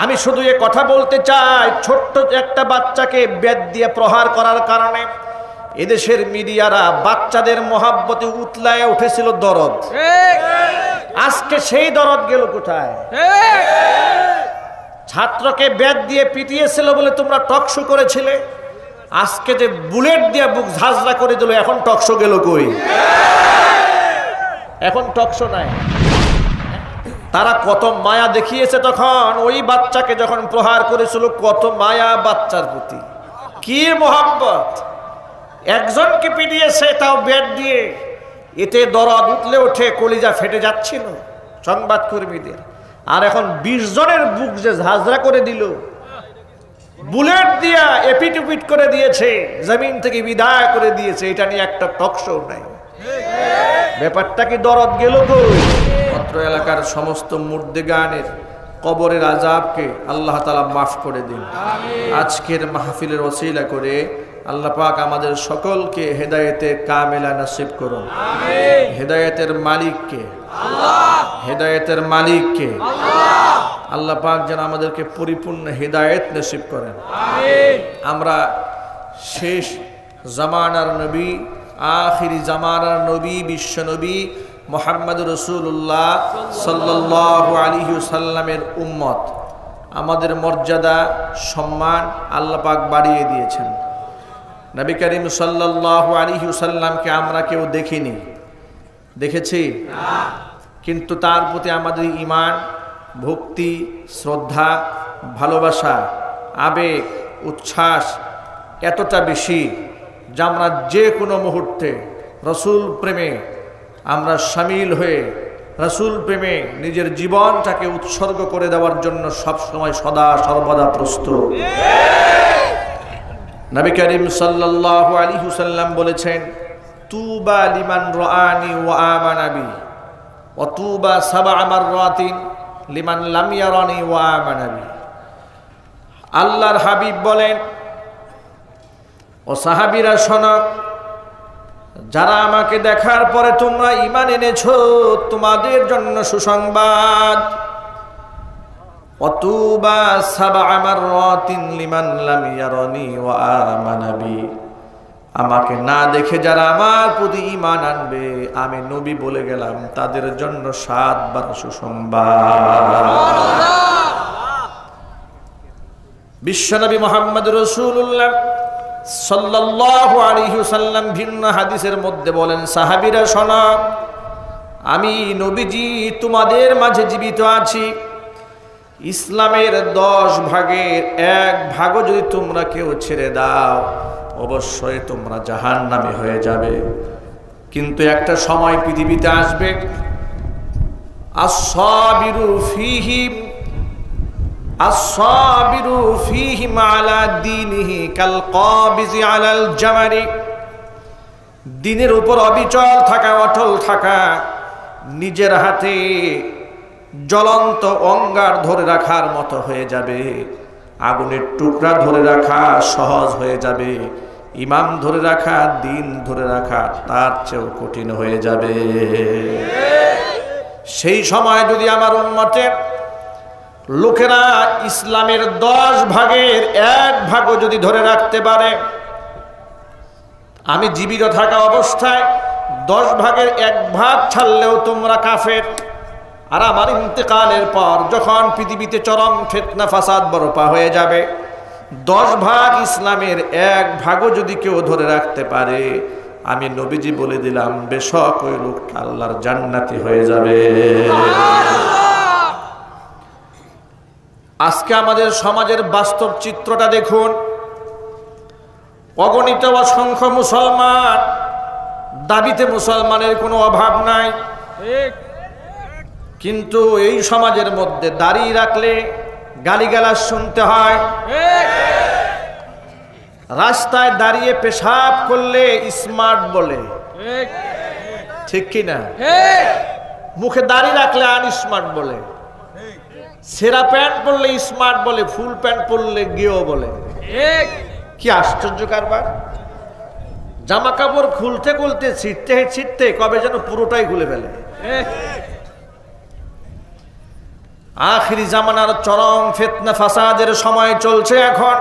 আমি শুধু এ কথা বলতে চাই, ছোট্ট একটা বাচ্চাকে বেত দিয়ে প্রহার করার কারণে এদেশের মিডিয়ারা বাচ্চাদের মহাব্বতে উতলায় উঠেছিল দরদ। আজকে সেই দরদ গেল কোথায়? ছাত্রকে বেত দিয়ে পিটিয়েছিল বলে তোমরা টকশো করেছিলে, আজকে যে বুলেট দিয়ে বুক ঝাঁঝরা করে দিল, এখন টকশো গেল কই? এখন টকশো নাই। তারা কত মায়া দেখিয়েছে তখন, ওই বাচ্চাকে যখন প্রহার করেছিল, কত মায়া বাচ্চার প্রতি, কি মোহাব্বত। একজনকে পিটিয়েছে তাও বেত দিয়ে, এতে দরদ উঠলে ওঠে, কলিজা ফেটে যাচ্ছিল সংবাদকর্মীদের। আর এখন 20 জনের বুক যে ঝাঁঝরা করে দিল, বুলেট দিয়া এপিট উপিট করে দিয়েছে, জমিন থেকে বিদায় করে দিয়েছে, এটা নিয়ে একটা টকশো নাই। ব্যাপারটা কি দরদ গেল কই? অত্র এলাকার সমস্ত মুর্দেগানের কবরের আযাবকে আল্লাহ তাআলা মাফ করে দিন। আজকের মাহফিলের ওসিলা করে আল্লাহ পাক আমাদের সকলকে হেদায়েতে কামেলা নসিব করুন। হেদায়েতের মালিককে আল্লাহ, হেদায়েতের মালিককে আল্লাহ। আল্লাহ পাক যেন আমাদেরকে পরিপূর্ণ হেদায়েত নসিব করেন। আমরা শেষ জামানার নবী, আখিরি জামানার নবী, বিশ্ব নবী মুহাম্মদ রাসূলুল্লাহ সাল্লাল্লাহু আলাইহি ওয়াসাল্লামের উম্মত। আমাদের মর্যাদা সম্মান আল্লাহ পাক বাড়িয়ে দিয়েছেন। নবী করিম সাল্লাল্লাহু আলাইহি ওয়াসাল্লামকে আমরা কেউ দেখিনি, দেখেছি? কিন্তু তার প্রতি আমাদের ঈমান, ভক্তি, শ্রদ্ধা, ভালোবাসা, আবেগ, উচ্ছ্বাস এতটা বেশি যে আমরা যে কোনো মুহূর্তে রসুল প্রেমে আমরা শামিল হয়ে রসুল প্রেমে নিজের জীবনটাকে উৎসর্গ করে দেওয়ার জন্য সবসময় সদা সর্বদা প্রস্তুত। নবী করিম সাল্লাল্লাহু আলাইহি ওয়াসাল্লাম বলেছেন, তুবা লিমান রাআনি ওয়া আমানা বি ওয়া তুবা সাবআ মাররাতিন লিমান লাম ইয়ারানি ওয়া আমানা বি। আল্লাহর হাবিব বলেন, ও সাহাবীরা শোনো, যারা আমাকে দেখার পরে তোমরা ঈমান এনেছো, তোমাদের জন্য সুসংবাদ। অতুবা সাবআ মাররাতিন লিমান লাম ইয়ারানি ওয়া আমানা বি। আমাকে না দেখে যারা আমার প্রতি ঈমান আনবে, আমি নবী বলে গেলাম, তাদের জন্য 7 বার সুসংবাদ। বিশ্বনবী মুহাম্মদ রাসূলুল্লাহ সাল্লাল্লাহু আলাইহি ওয়াসাল্লাম ভিন্ন হাদিসের মধ্যে বলেন, সাহাবীরা শোনো, আমি নবীজি তোমাদের মাঝে জীবিত আছি। ইসলামের 10 ভাগের 1 ভাগও যদি তোমরা কেউ ছেড়ে দাও, অবশ্যই তোমরা জাহান্নামী হয়ে যাবে। কিন্তু একটা সময় পৃথিবীতে আসবে, আস-সাবিরু ফীহিম আলা দীনিহি কাল কাবিজি আলাল জামারি। দিনের উপর অবিচল থাকা, অটল থাকা, নিজের হাতে জ্বলন্ত অঙ্গার ধরে রাখার মতো হয়ে যাবে। আগুনের টুকরা ধরে রাখা সহজ হয়ে যাবে, ইমাম ধরে রাখা, দিন ধরে রাখা তার চেয়েও কঠিন হয়ে যাবে। সেই সময় যদি আমার উম্মতের লোকেরা ইসলামের 10 ভাগের 1 ভাগও যদি ধরে রাখতে পারে, আমি জীবিত থাকা অবস্থায় 10 ভাগের 1 ভাগ ছাড়লেও তোমরা কাফের। আর আমার ইন্তেকালের পর যখন পৃথিবীতে চরম ফিতনা ফাসাদ বরপা হয়ে যাবে, 10 ভাগ ইসলামের 1 ভাগও যদি কেউ ধরে রাখতে পারে, আমি নবীজি বলে দিলাম, বেশক ওই লোকটা আল্লাহর জান্নাতি হয়ে যাবে। আজকে আমাদের সমাজের বাস্তব চিত্রটা দেখুন। অগণিত অসংখ্য মুসলমান, দাবিতে মুসলমানের কোনো অভাব নাই, কিন্তু এই সমাজের মধ্যে দাড়ি রাখলে গালিগালাজ শুনতে হয়, রাস্তায় দাঁড়িয়ে পেশাব করলে স্মার্ট বলে, ঠিক কিনা? মুখে দাড়ি রাখলে আনস্মার্ট বলে, সেরা প্যান্ট পরলে স্মার্ট বলে, ফুল প্যান্ট পরলে গিয়েও বলে। কি আশ্চর্য কারবার! জামা কাপড় খুলতে খুলতে ছিটতে ছিটতে কবে যেন পুরোটাই খুলে ফেলে। আখিরি জামানার চরম ফিতনা ফাসাদের সময় চলছে এখন।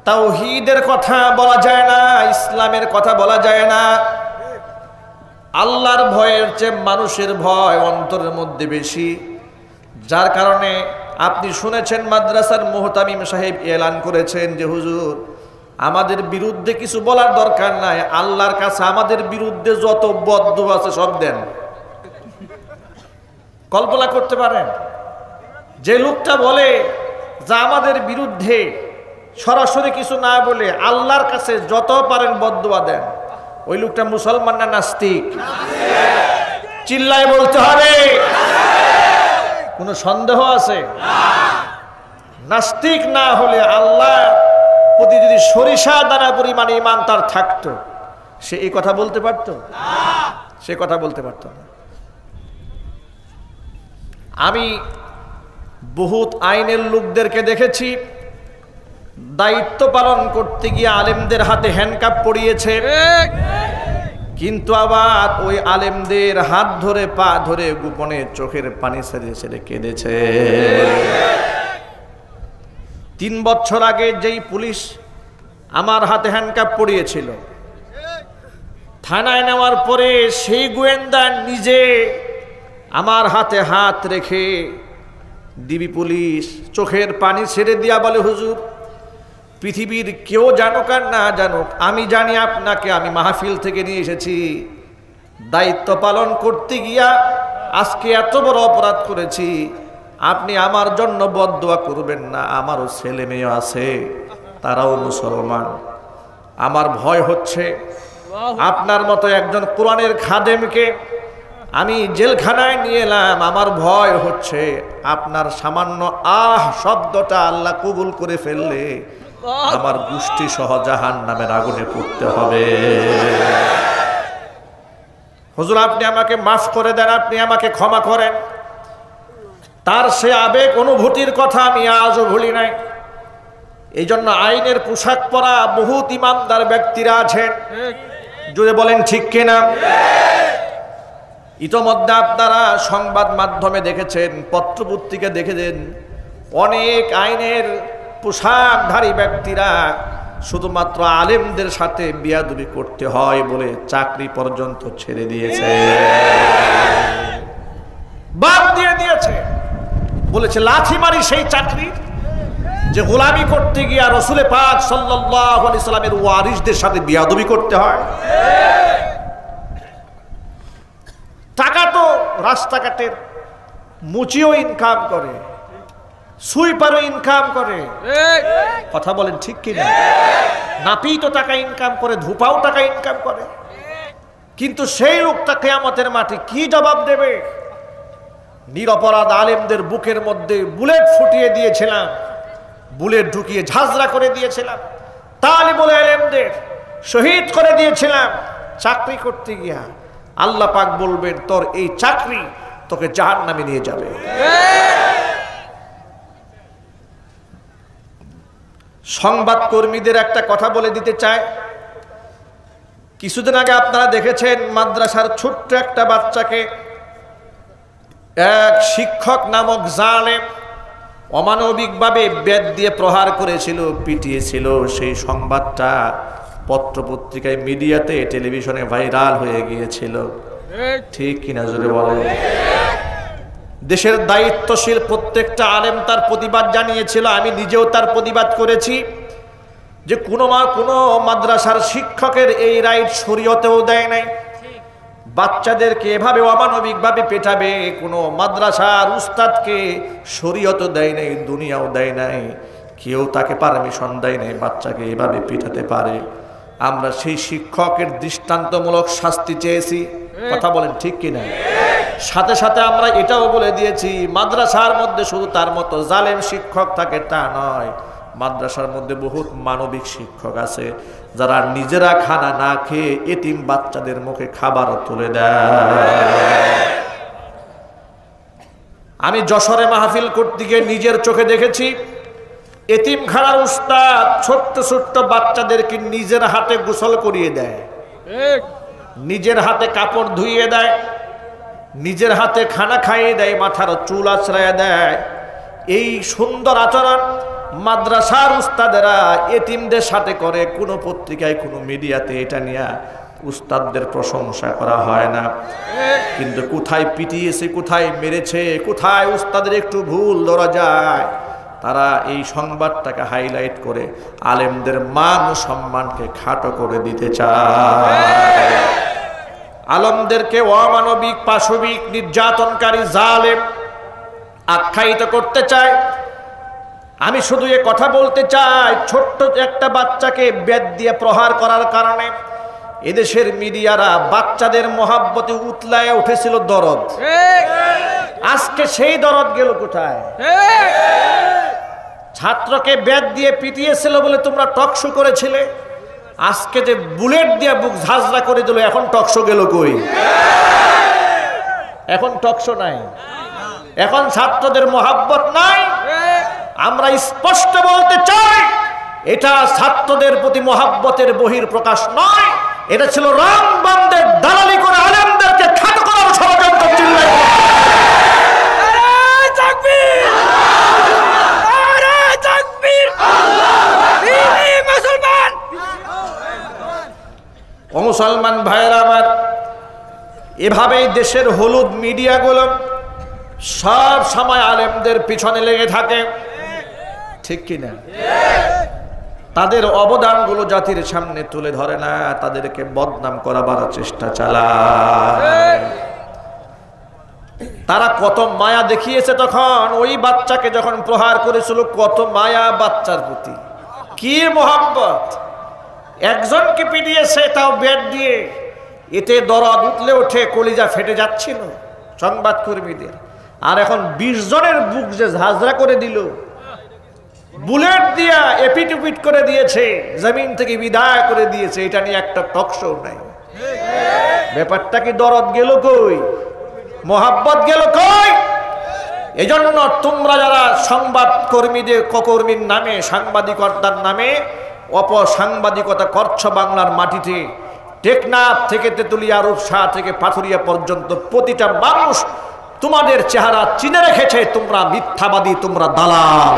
তাওহীদের কথা বলা যায় না, ইসলামের কথা বলা যায় না। আল্লাহর ভয়ের চেয়ে মানুষের ভয় অন্তরের মধ্যে বেশি, যার কারণে আপনি শুনেছেন মাদ্রাসার মুহতামিম সাহেব এলান করেছেন যে হুজুর আমাদের বিরুদ্ধে কিছু বলার দরকার নাই, আল্লাহর কাছে আমাদের বিরুদ্ধে যত বদদুয়া আছে সব দেন। কল্পনা করতে পারেন যে লোকটা বলে যে আমাদের বিরুদ্ধে সরাসরি কিছু না বলে আল্লাহর কাছে যত পারেন বদদুয়া দেন, ওই লোকটা মুসলমান না নাস্তিক? চিল্লায় বলতে হবে, কোনো সন্দেহ আছে? নাস্তিক না হলে আল্লাহ প্রতি যদি সরিষা দানা পরিমাণ ঈমান তার থাকতো, সে এই কথা বলতে পারতো? সে কথা বলতে পারতো না। আমি বহুত আইনের লোকদেরকে দেখেছি দায়িত্ব পালন করতে গিয়ে আলেমদের হাতে হ্যান্ডকাপ পরিয়েছে, কিন্তু আবার ওই আলেমদের হাত ধরে পা ধরে গোপনে চোখের পানি ছেড়ে ছেড়ে কেঁদেছে। 3 বছর আগে যেই পুলিশ আমার হাতে হ্যান্ডকাপ পরিয়েছিল, থানায় নেওয়ার পরে সেই গোয়েন্দা নিজে আমার হাতে হাত রেখে ডিবি পুলিশ চোখের পানি ছেড়ে দিয়া বলে হুজুর পৃথিবীর কেউ জানুক আর না জানুক, আমি জানি আপনাকে আমি মাহফিল থেকে নিয়ে এসেছি, দায়িত্ব পালন করতে গিয়া আজকে এত বড় অপরাধ করেছি, আপনি আমার জন্য বদদুয়া করবেন না, আমারও ছেলে মেয়ে আছে, তারাও মুসলমান। আমার ভয় হচ্ছে আপনার মতো একজন কোরআনের খাদেমকে আমি জেলখানায় নিয়ে এলাম, আমার ভয় হচ্ছে আপনার সামান্য শব্দটা আল্লাহ কবুল করে ফেললে আমার গোষ্ঠী সহ জাহান্নামের আগুনে পড়তে হবে। হুজুর আপনি আমাকে মাফ করে দেন, আপনি আমাকে ক্ষমা করেন। তার সে আবেগ অনুভূতির কথা আমি আজও ভুলি নাই। এই জন্য আইনের পোশাক পরা বহুত ইমানদার ব্যক্তিরা আছেন, যদি বলেন ঠিক কিনা। ইতোমধ্যে আপনারা সংবাদ মাধ্যমে দেখেছেন, পত্রপত্রিকা দেখেছেন, অনেক আইনের পোশাকধারী ব্যক্তিরা শুধুমাত্র আলেমদের সাথে বিয়াদবি করতে হয় বলে চাকরি পর্যন্ত ছেড়ে দিয়েছে, বাদ দিয়ে দিয়েছে। বলেছে লাথি মারি সেই চাকরি যে গোলামি করতে গিয়া রসুল পাক সাল্লাল্লাহু আলাইহি সাল্লামের ওয়ারিসদের সাথে বিয়াদবি করতে হয়। টাকা তো রাস্তাঘাটের মুচিও ইনকাম করে, সুইপারও ইনকাম করে, কথা বলেন ঠিক কিনা। নাপি তো টাকা ইনকাম করে, ধুপাও টাকা ইনকাম করে, কিন্তু সেই লোকটা কিয়ামতের মাঠে কি জবাব দেবে? নিরপরাধ আলেমদের বুকের মধ্যে বুলেট ফুটিয়ে দিয়েছিলাম, বুলেট ঢুকিয়ে ঝাঁঝরা করে দিয়েছিলাম, তালিবুল ইলমদের শহীদ করে দিয়েছিলাম চাকরি করতে গিয়া। আল্লাহ পাক বলবেন তোর এই চাকরি তোকে জাহান্নামে নিয়ে যাবে। সংবাদ কর্মীদের একটা কথা বলে দিতে চাই। কিছুদিন আগে আপনারা দেখেছেন মাদ্রাসার ছোট্ট একটা বাচ্চাকে এক শিক্ষক নামক জালেম অমানবিকভাবে বেত দিয়ে প্রহার করেছিল, পিটিয়েছিল। সেই সংবাদটা পত্রপত্রিকায়, মিডিয়াতে, টেলিভিশনে ভাইরাল হয়ে গিয়েছিল, ঠিক কিনা জোরে বলেন। দেশের দায়িত্বশীল প্রত্যেকটা আলেম তার প্রতিবাদ জানিয়েছিল, আমি নিজেও তার প্রতিবাদ করেছি যে কোনো মাদ্রাসার শিক্ষকের এই রাইট শরীয়তেও দেয় নাই। বাচ্চাদেরকে এভাবে অমানবিকভাবে পেটাবে কোনো মাদ্রাসার উস্তাদকে শরীয়ত দেয় নাই, দুনিয়াও দেয় নাই, কেউ তাকে পারমিশন দেয় নাই বাচ্চাকে এভাবে পেটাতে পারে। আমরা সেই শিক্ষকের দৃষ্টান্তমূলক শাস্তি চেয়েছি, কথা বলেন ঠিক কিনা। সাথে সাথে আমরা এটাও বলে দিয়েছি মাদ্রাসার মধ্যে শুধু তার মতো জালেম শিক্ষক থাকে তা নয়, মাদ্রাসার মধ্যে বহুত মানবিক শিক্ষক আছে যারা নিজেরা খানা না খেয়ে এতিম বাচ্চাদের মুখে খাবার তুলে দেয়। আমি যশোরে মাহফিল করতে গিয়ে নিজের চোখে দেখেছি এতিমখানার উস্তাদ ছোট্ট ছোট্ট বাচ্চাদেরকে নিজের হাতে গোসল করিয়ে দেয়, নিজের হাতে কাপড় ধুইয়ে দেয়, নিজের হাতে খানা খাইয়ে দেয়, মাথার চুল আছড়াইয়া দেয়। এই সুন্দর আচরণ মাদ্রাসার উস্তাদেরা এতিমদের সাথে করে। কোনো পত্রিকায় কোনো মিডিয়াতে এটা নিয়ে উস্তাদদের প্রশংসা করা হয় না। কিন্তু কোথায় পিটিয়েছে, কোথায় মেরেছে, কোথায় উস্তাদের একটু ভুল ধরা যায়, তারা এই সংবাদটাকে হাইলাইট করে আলেমদের মান সম্মানকে খাটো করে দিতে চায়। আলেমদেরকে অমানবিক, পাশবিক, নির্যাতনকারী, জালেম আখ্যায়িত করতে চায়। আমি শুধু এ কথা বলতে চাই, ছোট্ট একটা বাচ্চাকে বেত দিয়ে প্রহার করার কারণে এদেশের মিডিয়ারা বাচ্চাদের মহাব্বতে উতলায় উঠেছিল দরদ। আজকে সেই দরদ গেল কোথায়? ছাত্রকে বেত দিয়ে পিটিয়েছিল বলে তোমরা টকশো করেছিলে, আজকে যে বুলেট দিয়ে বুক ঝাঁঝরা করে দিল, এখন টকশো গেল কই? এখন টকশো নাই, এখন ছাত্রদের মহাব্বত নাই। আমরা স্পষ্ট বলতে চাই, এটা ছাত্রদের প্রতি মহাব্বতের বহির প্রকাশ নয়, এটা ছিল রামবন্ধের দালালি করে আলেমদেরকে খাটো করার ষড়যন্ত্র। চিল্লাই ও মুসলমান ভাইয়েরা আমার, এভাবেই দেশের হলুদ মিডিয়াগুলো সব সময় আলেমদের পিছনে লেগে থাকে, ঠিক কিনা? তাদের অবদানগুলো জাতির সামনে তুলে ধরে না, তাদেরকে বদনাম করাবার চেষ্টা চালায়। তারা কত মায়া দেখিয়েছে তখন, ওই বাচ্চাকে যখন প্রহার করেছিল, কত মায়া বাচ্চার প্রতি, কি মোহাব্বত। একজনকে পিটিয়েছে, তাও ব্যাট দিয়ে, এতে দরদ উঠলে ওঠে, কলিজা ফেটে যাচ্ছিল সংবাদ কর্মীদের। আর এখন 20 জনের বুক যে ঝাঁঝরা করে দিল, বুলেট দিয়া এপিটুপিট করে দিয়েছে, জমিন থেকে বিদায় করে দিয়েছে, এটা নিয়ে একটা টকশো নাই। ব্যাপারটা কি দরদ গেল কই? মোহাব্বত গেল কই? এজন্য তোমরা যারা সংবাদ কর্মীদের কর্মীর নামে, সাংবাদিকতার নামে অপসাংবাদিকতা করছো বাংলার মাটিতে, টেকনাফ থেকে তেতুলিয়া, রূপসা থেকে পাথুরিয়া পর্যন্ত প্রতিটা মানুষ তোমাদের চেহারা চিনে রেখেছে। তোমরা মিথ্যাবাদী, তোমরা দালাল।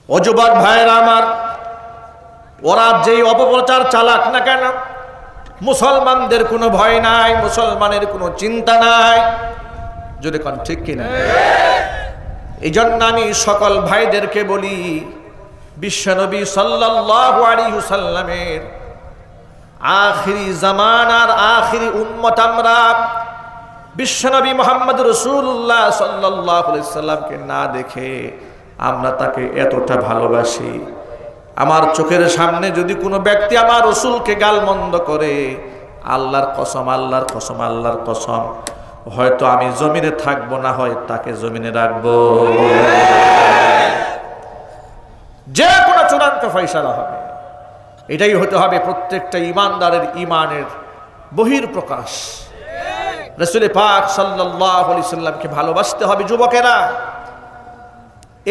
অযুবক ভাইয়েরা আমার, ওরা যেই অপপ্রচার চালাক না কেন, মুসলমানদের কোনো ভয় নাই, মুসলমানের কোনো চিন্তা নাই, যদি কোন ঠিক কিনা? এই জন্য আমি সকল ভাইদেরকে বলি, বিশ্বনবী সাল্লাল্লাহু আলাইহি ওয়াসাল্লামের আখিরি জামানার আখিরি উম্মত আমরা, বিশ্বনবী মুহাম্মদ রাসূলুল্লাহ সাল্লাল্লাহু আলাইহি ওয়াসাল্লামকে না দেখে আমরা তাকে এতটা ভালোবাসি। আমার চোখের সামনে যদি কোনো ব্যক্তি আমার রাসূলকে গালমন্দ করে, আল্লাহর কসম, আল্লাহর কসম, আল্লাহর কসম, হয়তো আমি জমিনে থাকবো না, হয় তাকে জমিনে রাখবো। যে কোনো চূড়ান্ত ফয়সালা হবে, এটাই হতে হবে প্রত্যেকটা ইমানদারের ইমানের বহির প্রকাশ। রাসূল পাক সাল্লাল্লাহু আলাইহি সাল্লামকে ভালোবাসতে হবে। যুবকেরা,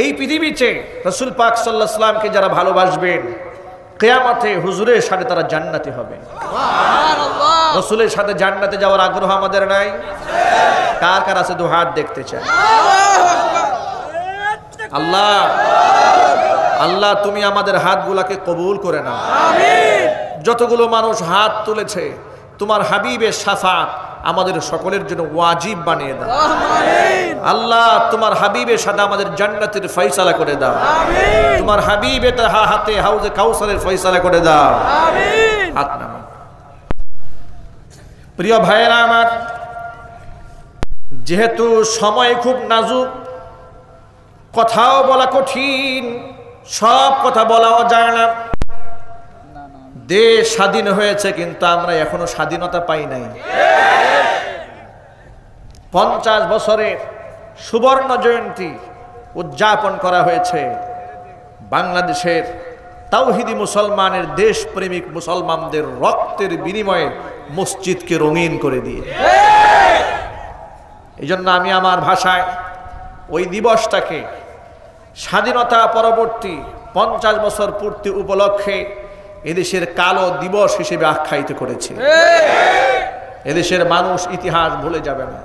এই পৃথিবীতে রাসূল পাক সাল্লাল্লাহু আলাইহি সাল্লামকে যারা ভালোবাসবেন, কিয়ামতে হুজুরের সাথে তারা জান্নাতি হবে। সুবহানাল্লাহ। রাসূলের সাথে জান্নাতে যাওয়ার আগ্রহ আমাদের নাই? কার কার আছে? দু হাত দেখতে চাই। আল্লাহ, আল্লাহ তুমি আমাদের হাতগুলাকে কবুল করে নাও। আমিন। যতগুলো মানুষ হাত তুলেছে, তোমার হাবিবের শাফাত আমাদের সকলের জন্য ওয়াজিব বানিয়ে দাও। আমিন। আল্লাহ তোমার হাবিবের সাথে আমাদের জান্নাতের ফয়সালা করে দাও। আমিন। তোমার হাবিবের হাতে হাউজে কাউসারের ফয়সালা করে দাও। আমিন। হাত নামা। প্রিয় ভাইয়েরা আমার, যেহেতু সময় খুব নাজুক, কথাও বলা কঠিন, সব কথা বলাও যায় না। দেশ স্বাধীন হয়েছে, কিন্তু আমরা এখনো স্বাধীনতা পাই নাই। 50 বছরের সুবর্ণ জয়ন্তী উদযাপন করা হয়েছে বাংলাদেশের তাওহীদি মুসলমানের, দেশপ্রেমিক মুসলমানদের রক্তের বিনিময়ে মসজিদকে রঙিন করে দিয়ে। এই জন্য আমি আমার ভাষায় ওই দিবসটাকে স্বাধীনতা পরবর্তী 50 বছর পূর্তি উপলক্ষে এদেশের কালো দিবস হিসেবে আখ্যায়িত করেছে। এদেশের মানুষ ইতিহাস ভুলে যাবে না।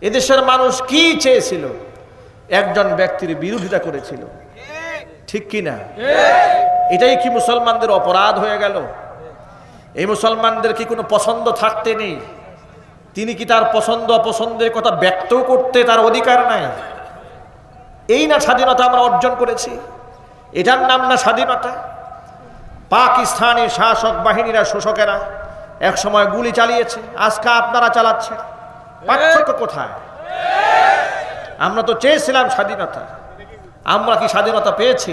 এদেশের মানুষ কি চেয়েছিল? একজন ব্যক্তির বিরোধিতা করেছিল, ঠিক কি না? এটাই কি মুসলমানদের অপরাধ হয়ে গেল? এই মুসলমানদের কি কোনো পছন্দ থাকতে নেই? তিনি কি তার পছন্দ অপছন্দের কথা ব্যক্ত করতে তার অধিকার নাই? এই না স্বাধীনতা আমরা অর্জন করেছি? এটার নাম না স্বাধীনতা? পাকিস্তানি শাসক বাহিনীরা, শোষকেরা এক সময় গুলি চালিয়েছে, আজকে আপনারা চালাচ্ছেন। পার্থক্য কোথায়? আমরা তো চেয়েছিলাম স্বাধীনতা, আমরা কি স্বাধীনতা পেয়েছি?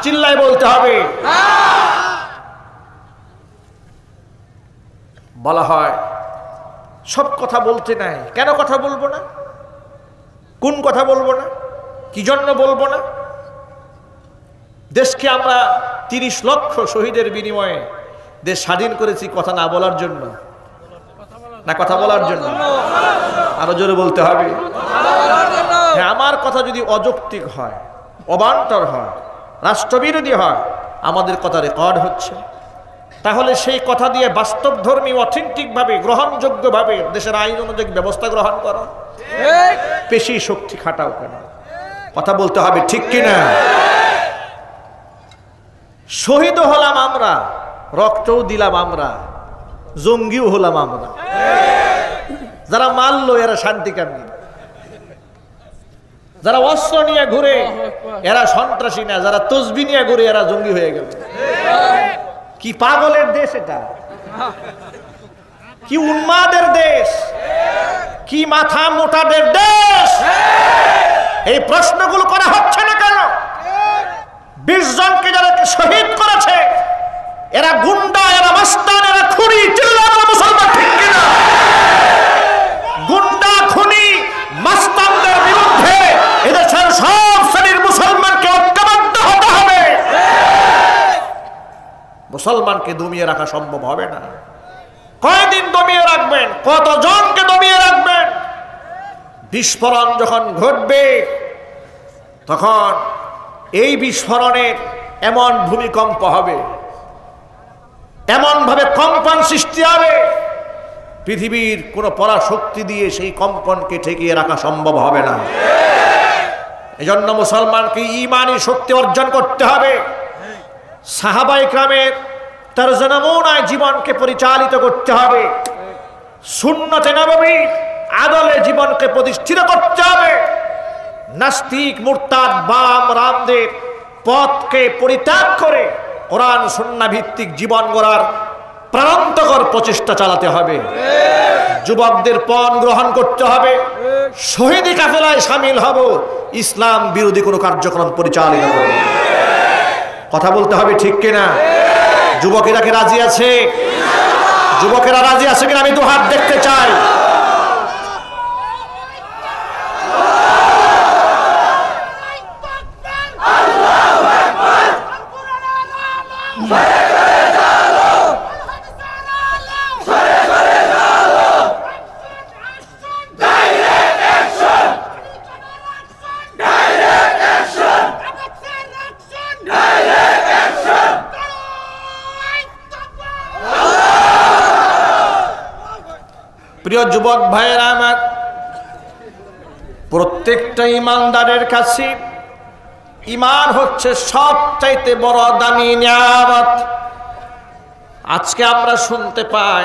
চিল্লায় বলতে হবে। বলা হয় সব কথা বলতে নাই, কেন কথা বলবো না? কোন কথা বলবো না? কি জন্য বলবো না? দেশকে আমরা 30 লক্ষ শহীদের বিনিময়ে দেশ স্বাধীন করেছি কথা না বলার জন্য, না কথা বলার জন্য? আরো জোরে বলতে হবে। আমার কথা যদি অযৌক্তিক হয়, অবান্তর হয়, রাষ্ট্রবিরোধী হয়, আমাদের কথা রেকর্ড হচ্ছে, তাহলে সেই কথা দিয়ে বাস্তবধর্মী অথেন্টিকভাবে গ্রহণযোগ্যভাবে দেশের আইন অনুযায়ী ব্যবস্থা গ্রহণ করো, পেশি শক্তি খাটাও কেন? কথা বলতে হবে, ঠিক কিনা? শহীদও হলাম আমরা, রক্তও দিলাম আমরা, জঙ্গিও হলাম আমরা। যারা মারলো এরা শান্তিকামী, যারা অস্ত্র নিয়ে ঘুরে এরা সন্ত্রাসী না, যারা তসবি নিয়ে ঘুরে এরা জঙ্গি হয়ে গেল। কি পাগলের দেশ এটা! কি উন্মাদের দেশ! কি মাথা মোটাদের দেশ! এই প্রশ্নগুলো করা হচ্ছে না কেন? 20 জনকে যারা শহীদ করেছে এরা গুন্ডা, এরা মাস্তান, এরা খুনি। চিল্লানো মুসলমান, ঠিক কিনা? গুন্ডা, খুনি, মাস্তানদের বিরুদ্ধে এদেশের সব শ্রেণীর মুসলমানকে ঐক্যবদ্ধ হতে হবে। মুসলমানকে দমিয়ে রাখা সম্ভব হবে না। কয়দিন দমিয়ে রাখবেন? কতজনকে দমিয়ে রাখবেন? বিস্ফোরণ যখন ঘটবে তখন এই বিস্ফোরণের এমন ভূমিকম্প হবে, এমন ভাবে কম্পন সৃষ্টি হবে, পৃথিবীর কোন পরাশক্তি দিয়ে সেই কম্পনকে ঠেকিয়ে রাখা সম্ভব হবে না। এজন্য মুসলমানকে ঈমানি শক্তি অর্জন করতে হবে। সাহাবায়ে কেরামের তারজ নমুনায় জীবনকে পরিচালিত করতে হবে। সুন্নতে নববীর আদলে জীবনকে প্রতিষ্ঠিত করতে হবে। নাস্তিক, মুরতাদ, বাম, রামদের পথকে পরিত্যাগ করে কোরআন সুন্নাহ ভিত্তিক জীবন গড়ার প্রাণান্তকর প্রচেষ্টা চালাতে হবে। যুবকদের পণ গ্রহণ করতে হবে। শহীদি কাফেলায় শামিল হব, ইসলাম বিরোধী কোনো কার্যক্রম পরিচালিত করব। কথা বলতে হবে, ঠিক কিনা? যুবকেরা কি রাজি আছে? যুবকেরা রাজি আছে কিনা আমি 2 হাত দেখতে চাই। প্রিয় যুবক ভাইয়েরা আমার, প্রত্যেকটা ইমানদারের কাছে ঈমান হচ্ছে সবচাইতে বড় দামি নিয়ামত। আজকে আমরা শুনতে পাই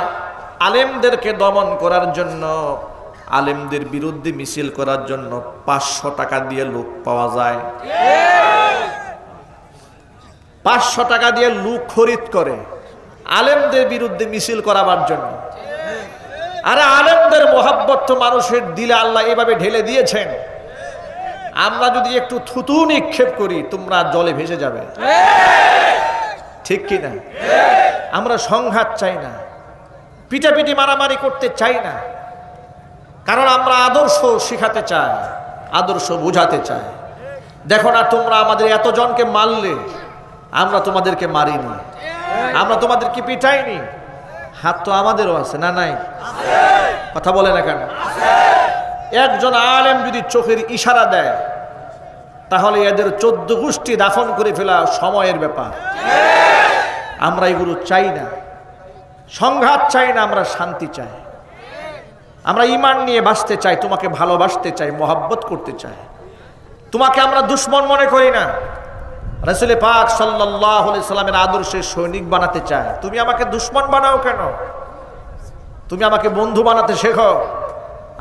আলেমদেরকে দমন করার জন্য, আলেমদের বিরুদ্ধে মিছিল করার জন্য 500 টাকা দিয়ে লোক পাওয়া যায়। 500 টাকা দিয়ে লোক খরিদ করে আলেমদের বিরুদ্ধে মিছিল করাবার জন্য। আরে আলেমদের মোহাব্বত তো মানুষের দিলে আল্লাহ এভাবে ঢেলে দিয়েছেন, আমরা যদি একটু থুতু নিক্ষেপ করি তোমরা জলে ভেসে যাবে, ঠিক কিনা? আমরা সংঘাত চাই না, পিটাপিটি মারামারি করতে চাই না, কারণ আমরা আদর্শ শিখাতে চাই, আদর্শ বুঝাতে চাই। দেখো না, তোমরা আমাদের এতজনকে মারলে, আমরা তোমাদেরকে মারিনি, আমরা তোমাদেরকে পিটাইনি, হাত তো আমাদেরও আছে না নাই? কথা বলে না কেন? একজন আলেম যদি চোখের ইশারা দেয় তাহলে এদের 14 গোষ্ঠী দাফন করে ফেলা সময়ের ব্যাপার। আমরা এগুলো চাই না, সংঘাত চাই না, আমরা শান্তি চাই। আমরা ঈমান নিয়ে বাঁচতে চাই, তোমাকে ভালোবাসতে চাই, মহব্বত করতে চাই। তোমাকে আমরা দুশ্মন মনে করি না। রাসূল পাক সাল্লাল্লাহু আলাইহি সাল্লামের আদর্শের সৈনিক বানাতে চাই। তুমি আমাকে দুশ্মন বানাও কেন? তুমি আমাকে বন্ধু বানাতে শেখো।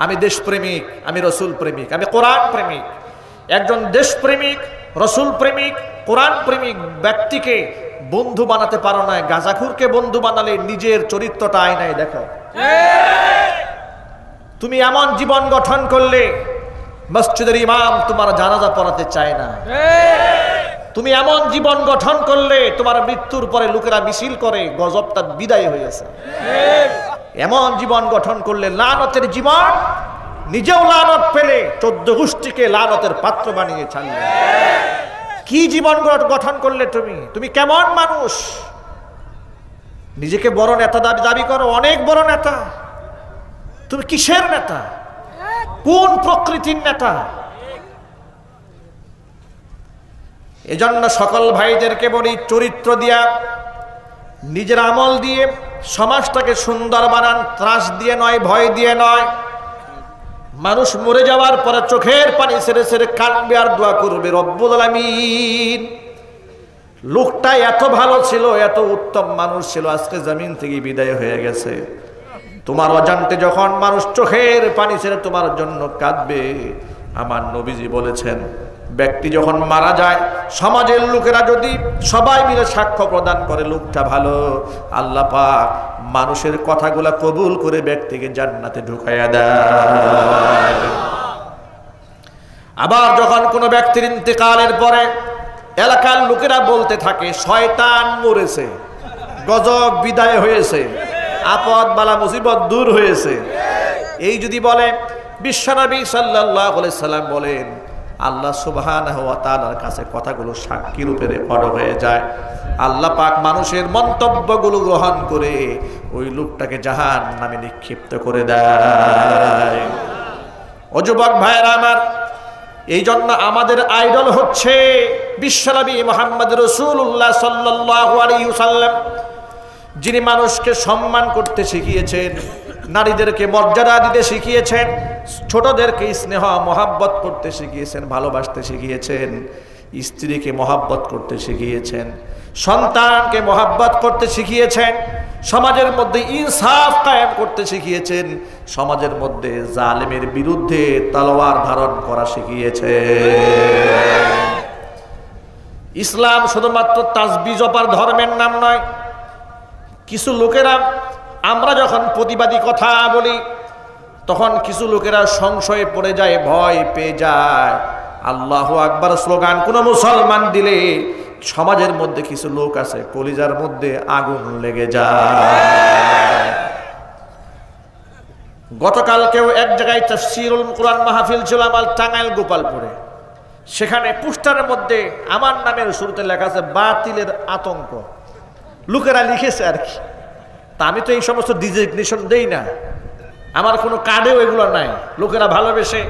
আমি দেশপ্রেমিক, আমি রসুল প্রেমিক, আমি কোরআন প্রেমিক। একজন দেশপ্রেমিক, রসুল প্রেমিক, কোরআন প্রেমিক ব্যক্তিকে বন্ধু বানাতে পারো না। গাঁজাখুরকে বন্ধু বানালে নিজের চরিত্রটা আয়নায় দেখো। তুমি এমন জীবন গঠন করলে মসজিদের ইমাম তোমার জানাজা পড়াতে চায় না। তুমি এমন জীবন গঠন করলে তোমার মৃত্যুর পরে লোকেরা মিছিল করে গজবটা বিদায় হয়েছে। এমন জীবন গঠন করলে লানতের জীবন, নিজেও লানত পেলে 14 গোষ্ঠীকে লানতের পাত্র বানিয়ে ছাড়লে। কি জীবন গঠন করলে তুমি? তুমি কেমন মানুষ? নিজেকে বড় নেতা দাবি করো, অনেক বড় নেতা। তুমি কিসের নেতা? কোন প্রকৃতির নেতা? এজন্য সকল ভাইদেরকে বলি, চরিত্র দিয়া, নিজের আমল দিয়ে সমাজটাকে সুন্দর বানান। ত্রাস দিয়ে নয়, ভয় দিয়ে নয়। মানুষ মরে যাওয়ার পরে চোখের পানি ছেড়ে ছেড়ে কাঁদবে আর দোয়া করবে, রব্বুল আলামিন লোকটা এত ভালো ছিল, এত উত্তম মানুষ ছিল, আজকে জমিন থেকে বিদায় হয়ে গেছে। তোমার অজান্তে যখন মানুষ চোখের পানি ছেড়ে তোমার জন্য কাঁদবে, আমার নবীজি বলেছেন, ব্যক্তি যখন মারা যায়, সমাজের লোকেরা যদি সবাই মিলে সাক্ষ্য প্রদান করে লোকটা ভালো, আল্লাহ পাক মানুষের কথাগুলা কবুল করে ব্যক্তিকে জান্নাতে ঢুকাইয়া দেয়। আবার যখন কোনো ব্যক্তির ইন্তেকালের পরে এলাকার লোকেরা বলতে থাকে, শয়তান মরেছে, গজব বিদায় হয়েছে, আপদ বালা মুসিবত দূর হয়েছে, এই যদি বলে, বিশ্বনবী সাল্লাল্লাহু আলাইহি সাল্লাম বলেন, আল্লাহ সুবহানাহু ওয়া তাআলার কাছে কথাগুলো সাক্ষী রূপে রেকর্ড হয়ে যায়। আল্লাহ পাক মানুষের মন্তব্যগুলো গ্রহণ করে ওই লোকটাকে জাহান্নামে নিক্ষিপ্ত করে দেয়। ও যুবক ভাইয়েরা আমার, এই জন্য আমাদের আইডল হচ্ছে বিশ্বনবী মুহাম্মদ রাসূলুল্লাহ সাল্লাল্লাহু আলাইহি ওয়াসাল্লাম, যিনি মানুষকে সম্মান করতে শিখিয়েছেন, নারীদেরকে মর্যাদা দিতে শিখিয়েছেন, ছোটদেরকে স্নেহ মহাব্বত করতে শিখিয়েছেন, ভালোবাসতে শিখিয়েছেন, স্ত্রীকে মহাব্বত করতে শিখিয়েছেন, সন্তানকে মহাব্বত করতে শিখিয়েছেন, সমাজের মধ্যে ইনসাফ কায়েম করতে শিখিয়েছেন, সমাজের মধ্যে জালেমের বিরুদ্ধে তলোয়ার ধারণ করা শিখিয়েছেন। ইসলাম শুধুমাত্র তাসবিহ জপার ধর্মের নাম নয়। কিছু লোকেরা, আমরা যখন প্রতিবাদী কথা বলি তখন কিছু লোকেরা সংশয়ে পড়ে যায়, ভয় পেয়ে যায়। আল্লাহু আকবার স্লোগান কোনো মুসলমান দিলে সমাজের মধ্যে কিছু লোক আছে কলিজার মধ্যে আগুন লেগে যায়। গতকালকেও এক জায়গায় তাফসীরুল কুরআন মাহফিল ছিল আমার টাঙ্গাইল গোপালপুরে। সেখানে পোস্টারের মধ্যে আমার নামের শুরুতে লেখা আছে বাতিলের আতঙ্ক। লোকেরা লিখেছে আর কি। তা আমি তো এই সমস্ত ডিজিগনেশন দেই না, আমার কোনো কার্ডেও এগুলো নাই। লোকেরা ভালোবেসে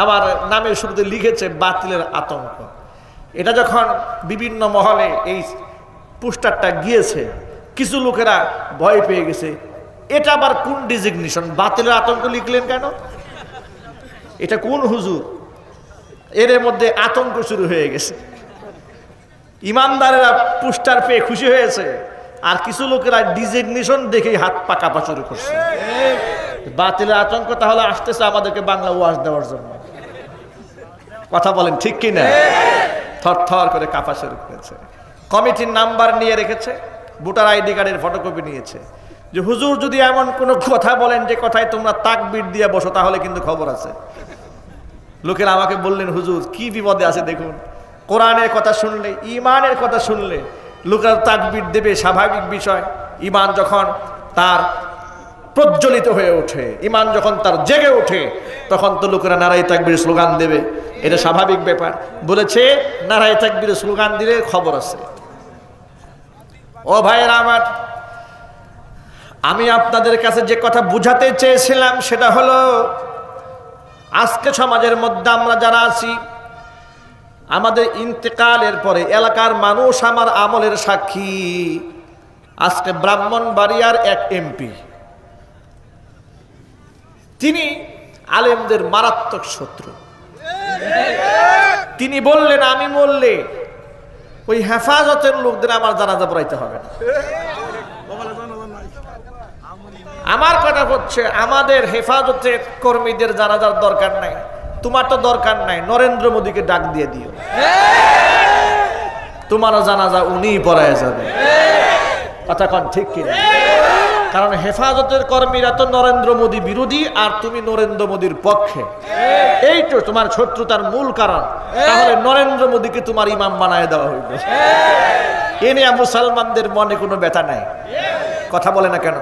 আমার নামের শুরুতে লিখেছে বাতিলের আতঙ্ক। এটা যখন বিভিন্ন মহলে এই পোস্টারটা গিয়েছে, কিছু লোকেরা ভয় পেয়ে গেছে, এটা আবার কোন ডিজিগনেশন? বাতিলের আতঙ্ক লিখলেন কেন? এটা কোন হুজুর? এর মধ্যে আতঙ্ক শুরু হয়ে গেছে। ইমানদারেরা পোস্টার পেয়ে খুশি হয়েছে, আর কিছু লোকেরা ডিজিগনেশন দেখেই হাত পা কাঁপা শুরু করছে। বাতিলের আতঙ্ক তাহলে আসতেছে আমাদেরকে বাংলা ওয়াজ দেওয়ার জন্য। কথা বলেন ঠিক কিনা? থর থর করে কাঁপা শুরু করেছে। কমিটির নাম্বার নিয়ে রেখেছে, ভোটার আইডি কার্ডের ফটোকপি নিয়েছে, যে হুজুর যদি এমন কোনো কথা বলেন যে কথায় তোমরা তাকবীর দিয়ে বসো তাহলে কিন্তু খবর আছে। লোকেরা আমাকে বললেন, হুজুর কি বিপদে আছে দেখুন, কোরআনের কথা শুনলে, ইমানের কথা শুনলে লোকেরা তাকবীর দেবে, স্বাভাবিক বিষয়। ইমান যখন তার প্রজ্বলিত হয়ে ওঠে, ইমান যখন তার জেগে ওঠে, তখন তো লোকেরা নারায়ে তাকবীর স্লোগান দেবে, এটা স্বাভাবিক ব্যাপার। বলেছে নারায়ে তাকবীর স্লোগান দিলে খবর আছে। ও ভাইয়েরা আমার, আমি আপনাদের কাছে যে কথা বুঝাতে চেয়েছিলাম সেটা হলো, আজকে সমাজের মধ্যে আমরা যারা আছি, আমাদের ইন্তেকালের পরে এলাকার মানুষ আমার আমলের সাক্ষী। আজকে ব্রাহ্মণবাড়িয়ার এক এমপি, তিনি আলেমদের মারাত্মক শত্রু। তিনি বললেন, আমি মরলে ওই হেফাজতের লোকদের আমার জানাজা পড়াইতে হবে না। আমার কথা হচ্ছে, আমাদের হেফাজতের কর্মীদের জানাজার দরকার নাই, তোমার তো দরকার নাই, নরেন্দ্র মোদীকে ডাক দিয়ে দিও, তোমারও জানাজা উনি পড়ায় যাবে। কথা কন ঠিক কিনা? কারণ হেফাজতের কর্মীরা তো নরেন্দ্র মোদী বিরোধী, আর তুমি নরেন্দ্র মোদীর পক্ষে, এই তো তোমার শত্রুতার মূল কারণ। তাহলে নরেন্দ্র মোদীকে তোমার ইমাম বানায় দেওয়া হইল। এ নিয়ে মুসলমানদের মনে কোনো ব্যথা নাই। কথা বলে না কেন?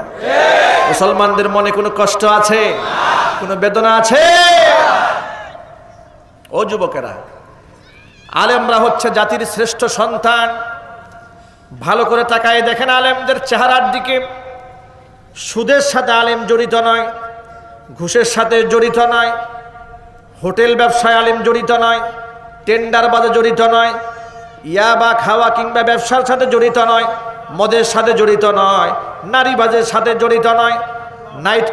মুসলমানদের মনে কোনো কষ্ট আছে? কোনো বেদনা আছে? ও যুবকেরা, আলেমরা হচ্ছে জাতির শ্রেষ্ঠ সন্তান। ভালো করে তাকায় দেখেন আলেমদের চেহারার দিকে। সুদের সাথে আলেম জড়িত নয়, ঘুষের সাথে জড়িত নয়, হোটেল ব্যবসায় আলেম জড়িত নয়, টেন্ডারবাদে জড়িত নয়, ইয়াবা খাওয়া কিংবা ব্যবসার সাথে জড়িত নয়, মদের সাথে জড়িত নয়, নারীবাজের সাথে জড়িত নয়, নাইট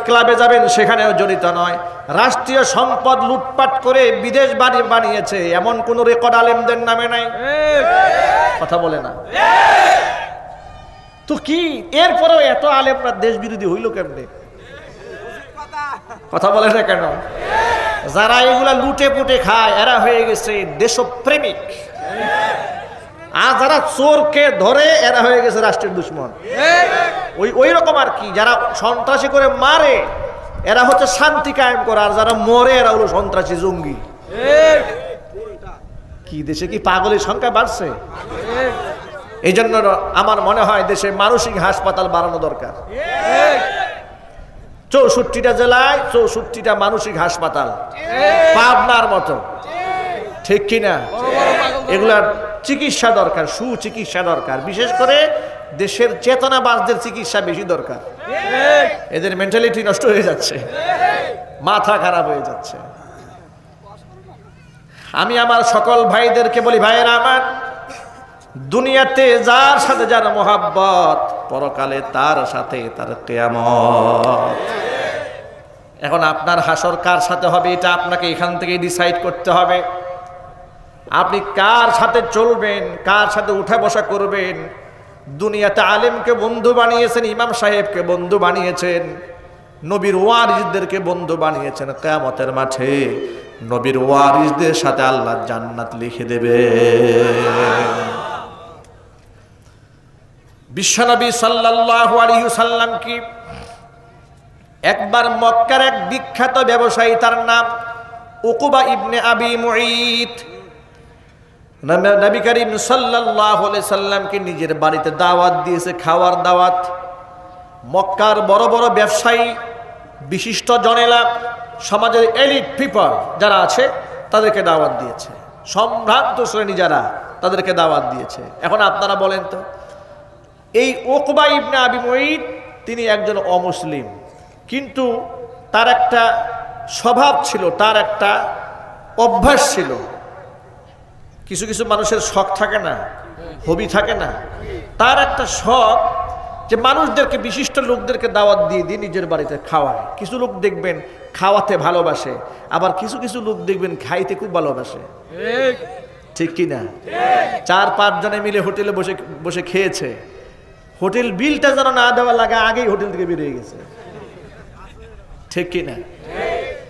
ক্লাবে যাবেন সেখানেও জড়িত নয়, রাষ্ট্রীয় সম্পদ লুটপাট করে বিদেশ বাড়ি বানিয়েছে এমন কোন রেকর্ড আলেমদের নামে নাই। কথা বলে না তো কি? এরপরেও এত আলেমরা দেশ বিরোধী হইল কেমনে? কথা বলে না কেন? যারা এগুলা লুটে পুটে খায় এরা হয়ে গেছে দেশপ্রেমিক, আর যারা চোরকে ধরে এরা হয়ে গেছে রাষ্ট্রের দুশ্মন। ওই রকম আর কি। যারা সন্ত্রাসী করে মারে এরা হচ্ছে শান্তি কায়েম করে, আর যারা মরে এরা হলো সন্ত্রাসী জঙ্গি। কি দেশে কি পাগলের সংখ্যা বাড়ছে? এই জন্য আমার মনে হয় দেশে মানসিক হাসপাতাল বাড়ানো দরকার। 64টা জেলায় 64টা মানসিক হাসপাতাল, পাবনার মতো, ঠিক কিনা? এগুলার চিকিৎসা দরকার, সুচিকিৎসা দরকার। বিশেষ করে দেশের চেতনাবাজদের চিকিৎসা বেশি দরকার। এদের মেন্টালিটি নষ্ট হয়ে যাচ্ছে, মাথা খারাপ হয়ে যাচ্ছে। আমি আমার সকল ভাইদেরকে বলি, ভাইয়েরা আমার, দুনিয়াতে যার সাথে যার মোহাব্বত, পরকালে তার সাথে তার কিয়ামত। এখন আপনার হাসর কার সাথে হবে এটা আপনাকে এখান থেকে ডিসাইড করতে হবে। আপনি কার সাথে চলবেন, কার সাথে উঠা বসা করবেন। দুনিয়াতে আলেমকে বন্ধু বানিয়েছেন, ইমাম সাহেবকে বন্ধু বানিয়েছেন, নবীর ওয়ারিসদেরকে বন্ধু বানিয়েছেন। কিয়ামতের মাঠে নবীর ওয়ারিসদের সাথে আল্লাহ জান্নাত লিখে দেবে। বিশ্বনবী সাল্লাল্লাহু আলাইহি ওয়াসাল্লাম কি একবার মক্কার এক বিখ্যাত ব্যবসায়ী, তার নাম উকবা ইবনে আবি মুঈত, নবী করিম সাল্লাল্লাহু আলাইহি সাল্লামকে নিজের বাড়িতে দাওয়াত দিয়েছে, খাওয়ার দাওয়াত। মক্কার বড় বড় ব্যবসায়ী, বিশিষ্ট জনেলা, সমাজের এলিট পিপল যারা আছে তাদেরকে দাওয়াত দিয়েছে। সম্ভ্রান্ত শ্রেণী যারা, তাদেরকে দাওয়াত দিয়েছে। এখন আপনারা বলেন তো, এই উকবা ইবনে আবি মুঈত তিনি একজন অমুসলিম, কিন্তু তার একটা স্বভাব ছিল, তার একটা অভ্যাস ছিল। কিছু কিছু মানুষের শখ থাকে না, হবি থাকে না। তার একটা শখ যে মানুষদেরকে, বিশিষ্ট লোকদেরকে দাওয়াত দিয়ে দিয়ে নিজের বাড়িতে খাওয়ায়। কিছু লোক দেখবেন খাওয়াতে ভালোবাসে, আবার কিছু কিছু লোক দেখবেন খাইতে খুব ভালোবাসে, ঠিক কিনা? 4-5 জনে মিলে হোটেলে বসে বসে খেয়েছে, হোটেল বিলটা যেন না দেওয়া লাগে আগেই হোটেল থেকে বেরিয়ে গেছে, ঠিক কিনা?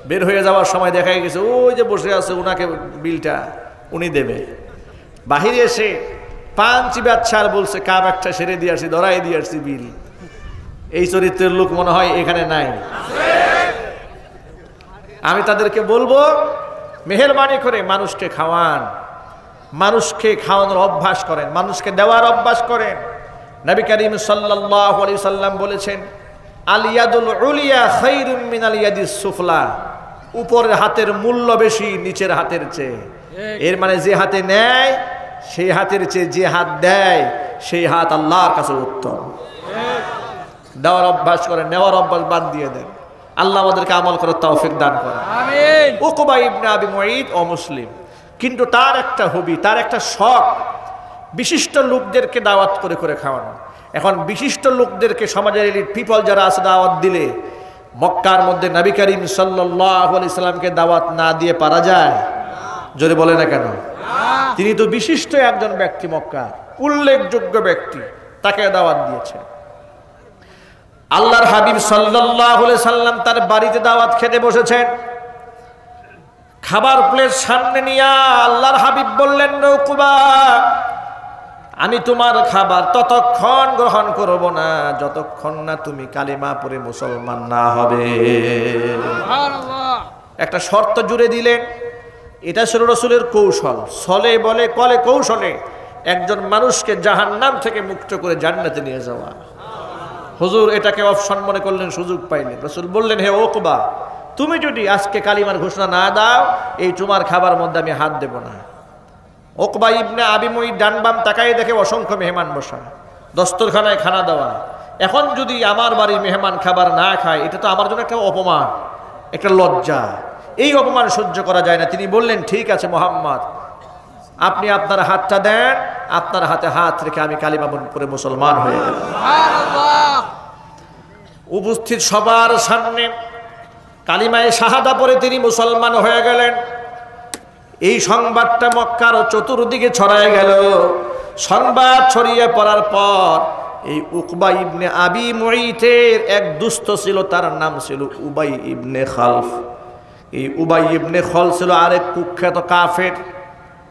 বের হয়ে যাওয়ার সময় দেখা গেছে ওই যে বসে আছে, ওনাকে বিলটা উনি দেবে। বাহিরে এসে পাঞ্চি বাচ্চার বলছে, কাপ একটা সেরে দিয়ে আসছি, ধরাই দিয়ে আসছি বিল। এই চরিত্রের লোক মনে হয় এখানে নাই। আমি তাদেরকে বলবো, মেহেরবানি করে মানুষকে খাওয়ান, মানুষকে খাওয়ানোর অভ্যাস করেন, মানুষকে দেওয়ার অভ্যাস করেন। নবী করিম সাল্লাল্লাহু আলাইহি সাল্লাম বলেছেন, আল ইয়াদুল উলিয়া খায়রুম মিনাল ইয়াদিস সুফলা। উপরের হাতের মূল্য বেশি নিচের হাতের চেয়ে। এর মানে যে হাতে নেয় সেই হাতের চেয়ে যে হাত দেয় সেই হাত আল্লাহর কাছে উত্তম। দেওয়ার অভ্যাস করেন, নেওয়ার অভ্যাস বাদ দিয়ে দেন। আল্লাহ আমাদেরকে আমল করার তৌফিক দান করেন। আমিন। উকবা ইবনে আবি মুঈত অমুসলিম, কিন্তু তার একটা হবি, তার একটা শখ বিশিষ্ট লোকদেরকে দাওয়াত করে করে খাওয়ানো। এখন বিশিষ্ট লোকদেরকে, সমাজের এলিট পিপল যারা আছে, দাওয়াত দিলে মক্কার মধ্যে নবী করিম সাল্লাল্লাহু আলাইহি সাল্লামকে দাওয়াত না দিয়ে পারা যায়? জোরে বলে না কেন? তিনি তো বিশিষ্ট একজন ব্যক্তি, মক্কার উল্লেখযোগ্য ব্যক্তি, তাকে দাওয়াত দিয়েছে। আল্লাহর হাবিব সাল্লাল্লাহু আলাইহি সাল্লাম তার বাড়িতে দাওয়াত খেতে বসেছেন। খাবার প্লেট সামনে নিয়ে আল্লাহর হাবিব বললেন, উকবা, আমি তোমার খাবার ততক্ষণ গ্রহণ করব না যতক্ষণ না তুমি কালিমা পড়ে মুসলমান না হবে। একটা শর্ত জুড়ে দিলেন। এটা ছিল রাসূলের কৌশল। ছলে বলে কলে কৌশলে একজন মানুষকে জাহান্নাম থেকে মুক্ত করে জান্নাতে নিয়ে যাওয়া। হুজুর এটাকে অপশন মনে করলেন, সুযোগ পাইলেন। রাসূল বললেন, হে উকবা, তুমি যদি আজকে কালিমার ঘোষণা না দাও, এই তোমার খাবার মধ্যে আমি হাত দেব না। উকবা ইবনে আবি মুঈত ডান বাম তাকায় দেখে অসংখ্য মেহমান বসা, দস্তরখানায় খানা দেওয়া। এখন যদি আমার বাড়ির মেহমান খাবার না খায়, এটা তো আমার জন্য একটা অপমান, একটা লজ্জা। এই অপমান সহ্য করা যায় না। তিনি বললেন, ঠিক আছে মুহাম্মদ, আপনি আপনার হাতটা দেন। আপনার হাতে হাত রেখে আমি কালিমা পড়ে মুসলমান হয়ে গেলাম। উপস্থিত সবার সামনে কালিমায়ে শাহাদা পড়ে তিনি মুসলমান হয়ে গেলেন। এই সংবাদটা মক্কার চতুর্দিকে ছড়ায় গেল। সংবাদ ছড়িয়ে পড়ার পর এই উকবা ইবনে আবি মুঈতের এক দুস্থ ছিল, তার নাম ছিল উবাই ইবনে খালফ। এই উবাই ইবনে খালফ ছিল আরেক কুখ্যাত কাফের।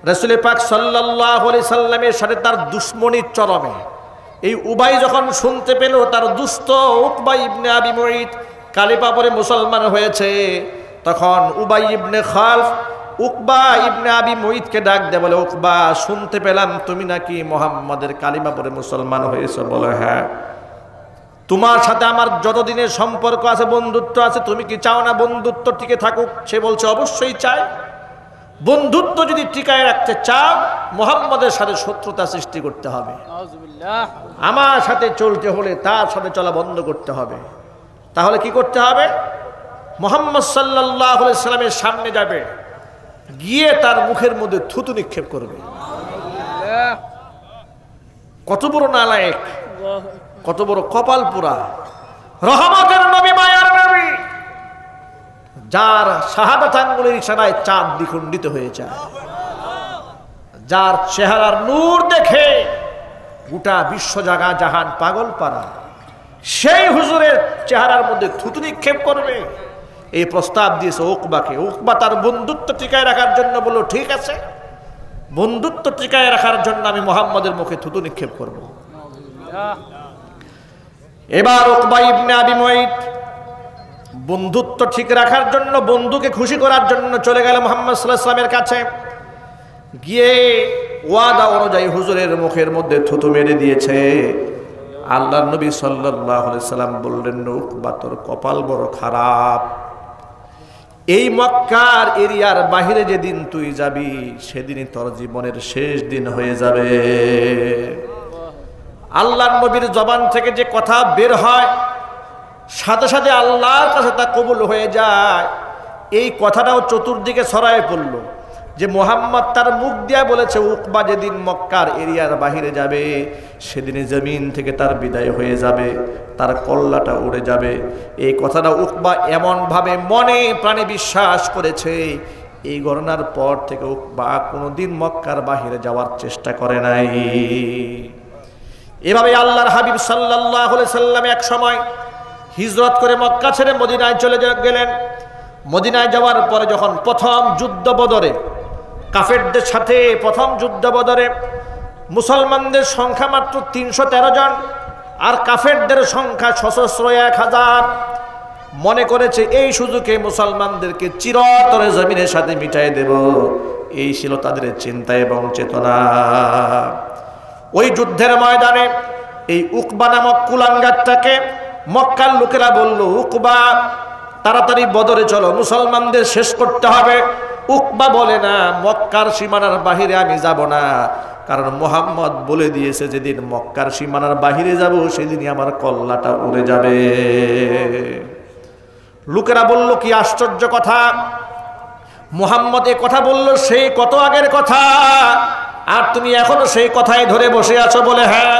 রাসূল পাক সাল্লাল্লাহু আলাইহি সাল্লামের সাথে তার দুশমনির চরমে। এই উবাই যখন শুনতে পেল তার দুস্থ উকবা ইবনে আবি মুঈত কালিমা পড়ে মুসলমান হয়েছে, তখন উবাই ইবনে খালফ উকবা ইবনে আবি মুঈতকে ডাক দেয়, বলে, উকবা, শুনতে পেলাম তুমি নাকি মুহাম্মাদের কালিমা পড়ে মুসলমান হয়েছে। বলে, হ্যাঁ। তোমার সাথে আমার যতদিনের সম্পর্ক আছে, বন্ধুত্ব আছে, তুমি কি চাও না বন্ধুত্ব টিকে থাকুক? সে বলছে, অবশ্যই চাই। বন্ধুত্ব যদি টিকায় রাখতে চাও, মুহাম্মাদের সাথে শত্রুতা সৃষ্টি করতে হবে। আমার সাথে চলতে হলে তার সাথে চলা বন্ধ করতে হবে। তাহলে কি করতে হবে? মুহাম্মদ সাল্লাল্লাহু আলাইহি সাল্লামের সামনে যাবে, গিয়ে তার মুখের মধ্যে থুতু নিক্ষেপ করবে। কত বড় নালায়েক, কত বড় কপাল পোড়া, রহমতের নবী, মায়ার নবী, যার শাহাদাত আঙ্গুলের ইশারায় চাঁদ দ্বিখণ্ডিত হয়ে যায়, যার চেহারার নূর দেখে গোটা বিশ্ব জাগা জাহান পাগল পারা, সেই হুজুরের চেহারার মধ্যে থুতু নিক্ষেপ করবে। এই প্রস্তাব দিয়েছে উকবাকে। উকবা তার বন্ধুত্ব টিকায় রাখার জন্য বলল, ঠিক আছে, বন্ধুত্ব টিকায় রাখার জন্য আমি মুহাম্মাদের মুখে থুতু নিক্ষেপ করব। এবার উকবা ইবনে আবি মুঈত বন্ধুত্ব ঠিক রাখার জন্য, বন্ধুকে খুশি করার জন্য চলে গেল মুহাম্মদ সাল্লাল্লাহু আলাইহি ওয়াসাল্লামের কাছে। গিয়ে ওয়াদা অনুযায়ী হুজুরের মুখের মধ্যে থুতু মেরে দিয়েছে। আল্লাহর নবী সাল্লাল্লাহু আলাইহি সাল্লাম বললেন, উকবা, তোর কপাল বড় খারাপ। এই মক্কার এরিয়ার বাহিরে যেদিন তুই যাবি, সেদিনই তোর জীবনের শেষ দিন হয়ে যাবে। আল্লাহর নবীর জবান থেকে যে কথা বের হয়, সাথে সাথে আল্লাহর কাছে তা কবুল হয়ে যায়। এই কথাটাও চতুর্দিকে ছড়ায় পড়ল যে মুহাম্মদ তার মুখ দিয়া বলেছে, উকবা যেদিন মক্কার এরিয়ার বাহিরে যাবে, সেদিনে জমিন থেকে তার বিদায় হয়ে যাবে, তার কল্লাটা উড়ে যাবে। এই কথাটা উকবা এমনভাবে মনে প্রাণে বিশ্বাস করেছে, এই ঘটনার পর থেকে উকবা কোনোদিন মক্কার বাহিরে যাওয়ার চেষ্টা করে নাই। এভাবে আল্লাহর হাবিব সাল্লাল্লাহু আলাইহি সাল্লাম এক সময় হিজরত করে মক্কা ছেড়ে মদিনায় চলে গেলেন। মদিনায় যাওয়ার পরে যখন প্রথম যুদ্ধ বদরে, কাফেরদের সাথে প্রথম যুদ্ধ বদরে মুসলমানদের সংখ্যা মাত্র 313 জন, আর কাফেরদের সংখ্যা সশস্ত্র 1000। মনে করেছে এই সুযোগে মুসলমানদেরকে চিরতরে জমিনের সাথে মিটাই দেব, এই ছিল তাদের চিন্তা এবং চেতনা। ওই যুদ্ধের ময়দানে এই উকবা নামক কুলাঙ্গারটাকে মক্কার লোকেরা বলল, উকবা, তাড়াতাড়ি বদরে চলো, মুসলমানদের শেষ করতে হবে। উকবা বলে, না, মক্কার সীমানার বাহিরে আমি যাব না, কারণ মুহাম্মদ বলে দিয়েছে যেদিন মক্কার সীমানার বাহিরে যাব, সেদিনই আমার কল্লাটা উড়ে যাবে। লোকেরা বলল, কি আশ্চর্য কথা, মুহাম্মদ এ কথা বলল সেই কত আগের কথা, আর তুমি এখনো সেই কথাই ধরে বসে আছো। বলে, হ্যাঁ,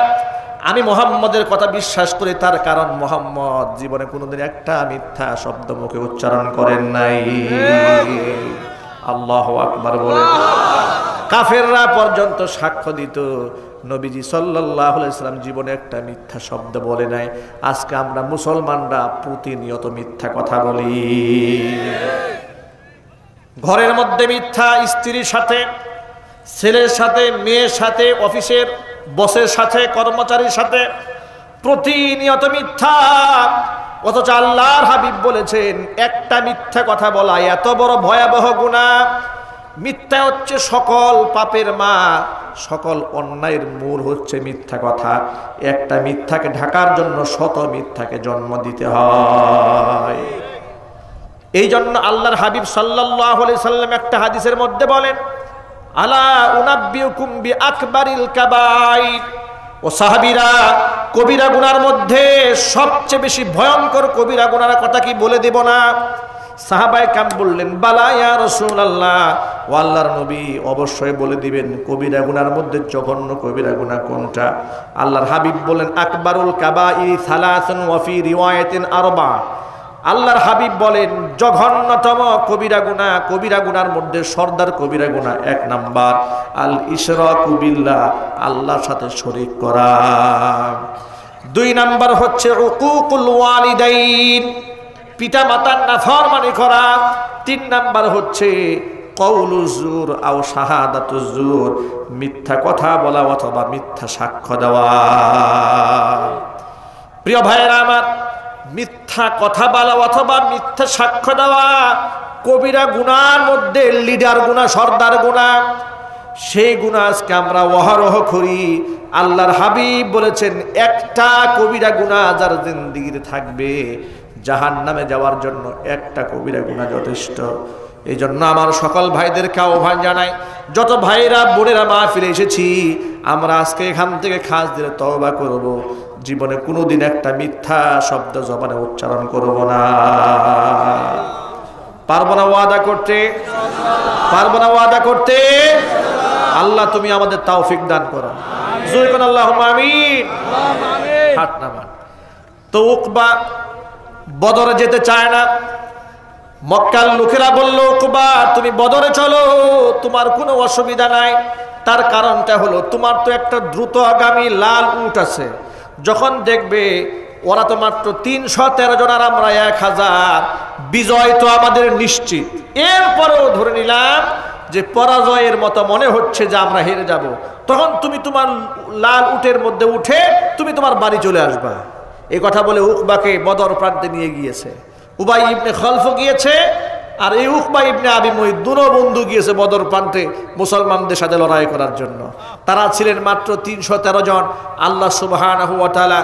আমি মুহাম্মদের কথা বিশ্বাস করি, তার কারণ মুহাম্মদ জীবনে কোনোদিন একটা মিথ্যা শব্দ মুখে উচ্চারণ করেন নাই। আল্লাহু আকবার বলে কাফেররা পর্যন্ত সাক্ষ্য দিত নবীজি সাল্লাল্লাহু আলাইহি সাল্লাম জীবনে একটা মিথ্যা শব্দ বলে নাই। আজকে আমরা মুসলমানরা প্রতিনিয়ত মিথ্যা কথা বলি। ঘরের মধ্যে মিথ্যা, স্ত্রীর সাথে, ছেলের সাথে, মেয়ের সাথে, অফিসের বসের সাথে, কর্মচারীর সাথে প্রতিনিয়ত মিথ্যা। অথচ আল্লাহর হাবিব বলেছেন একটা মিথ্যা কথা বলা এত বড় ভয়াবহ গুনাহ। মিথ্যা হচ্ছে সকল পাপের মা, সকল অন্যায়ের মূল হচ্ছে মিথ্যা কথা। একটা মিথ্যাকে ঢাকার জন্য শত মিথ্যাকে জন্ম দিতে হয়। এই জন্য আল্লাহর হাবিব সাল্লাল্লাহু আলাইহি সাল্লাম একটা হাদিসের মধ্যে বলেন, আলা উনাব্বিউকুম বিআকবারিল কাবাইর। ও সাহাবীরা, কবিরা গুনার মধ্যে সবচেয়ে বেশি ভয়ঙ্কর কবিরা গুনার কথা কি বলে দেব না? সাহাবায়ে কাম বললেন, বালা ইয়া রাসূলুল্লাহ, ও আল্লাহর নবী অবশ্যই বলে দিবেন কবিরা গুনার মধ্যে জঘন্য কবিরা গুনাহ কোনটা? আল্লাহর হাবিব বলেন, আকবারুল কাবাইর সালাসুন ওয়া ফি রিওয়ায়াতিন আরবা। আল্লাহর হাবিব বলেন জঘন্যতম কবিরা গুনাহ, কবিরা গুনার মধ্যে সর্দার কবিরা গুনাহ এক নাম্বার আল ইশরাকু বিল্লাহ, আল্লাহর সাথে শরীক করা। 2 নাম্বার হচ্ছে উকুকুল ওয়ালিদাইন, পিতা মাতার নাফরমানি করা। 3 নাম্বার হচ্ছে কওলুজ জুর আও শাহাদাতুজ জুর, মিথ্যা কথা বলা অথবা মিথ্যা সাক্ষ্য দেওয়া। প্রিয় ভাইয়েরা আমার, মিথ্যা কথা বলা অথবা মিথ্যা সাক্ষ্য দেওয়া কবিরা গুনার মধ্যে লিডার গুনাহ, সর্দার গুনাহ। সেই গুনাহ আজকে আমরা অহরহ করি। আল্লাহর হাবিব বলেছেন একটা কবিরা গুনাহ যার জিন্দেগিতে থাকবে জাহান্নামে যাওয়ার জন্য একটা কবিরা গুনাহ যথেষ্ট। এই জন্য আমার সকল ভাইদেরকে আহ্বান জানাই, যত ভাইরা বোনেরা মাহফিলে এসেছি, আমরা আজকে এখান থেকে খাস দিলে তওবা করব, জীবনে কোনোদিন একটা মিথ্যা শব্দ জবানে উচ্চারণ করব না। পারবো না ওয়াদা করতে? পারবো না ওয়াদা করতে? আল্লাহ তুমি আমাদের তৌফিক দান করো। জোরে কোন আল্লাহুম্মা আমিন। হাত নামান। তো উকবা বদরে যেতে চায় না। মক্কার লোকেরা বলল, উকবা তুমি বদরে চলো, তোমার কোনো অসুবিধা নাই। তার কারণটা হলো তোমার তো একটা দ্রুতগামী লাল উট আছে। যখন দেখবে ওরা তো মাত্র 313 জন আর আমরা 1000, বিজয় তো আমাদের নিশ্চিত। এরপরেও ধরে নিলাম যে পরাজয়ের মতো মনে হচ্ছে যে আমরা হেরে যাব, তখন তুমি তোমার লাল উটের মধ্যে উঠে তুমি তোমার বাড়ি চলে আসবা। এই কথা বলে উকবাকে বদর প্রান্তে নিয়ে গিয়েছে। উবাই ইবনে খলফ গিয়েছে, আর এই উকবা ইবনে আবি মুঈত দুনো বন্ধু গিয়েছে বদর প্রান্তে মুসলমানদের সাথে লড়াই করার জন্য। তারা ছিলেন মাত্র 313 জন। আল্লাহ সুবহানাহু ওয়া তাআলা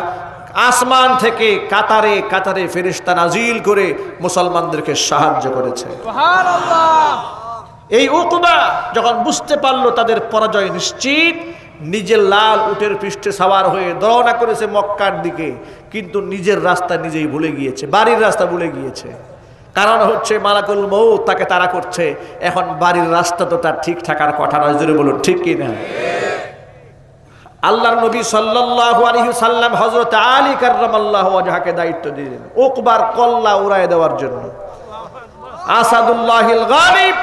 আসমান থেকে কাতারে কাতারে ফেরেশতা নাজিল করে মুসলমানদেরকে সাহায্য করেছে। সুবহানাল্লাহ। এই উকবা যখন বুঝতে পারলো তাদের পরাজয় নিশ্চিত, নিজের লাল উটের পৃষ্ঠে সওয়ার হয়ে রওনা করেছে মক্কার দিকে। কিন্তু নিজের রাস্তা নিজেই ভুলে গিয়েছে, বাড়ির রাস্তা ভুলে গিয়েছে। কারণ হচ্ছে মালাকুল মউত তাকে তাড়া করছে। এখন বাড়ির রাস্তা তো তার ঠিক থাকার কথা নয়, জোরে বলুন ঠিক কি না? আল্লাহর নবী সাল্লাল্লাহু আলাইহি সাল্লাম হযরত আলী কাররামাল্লাহু ওয়াজহাকে দায়িত্ব দিলেন উকবার কল্লা উড়ায় দেওয়ার জন্য। আসাদুল্লাহিল গালিব,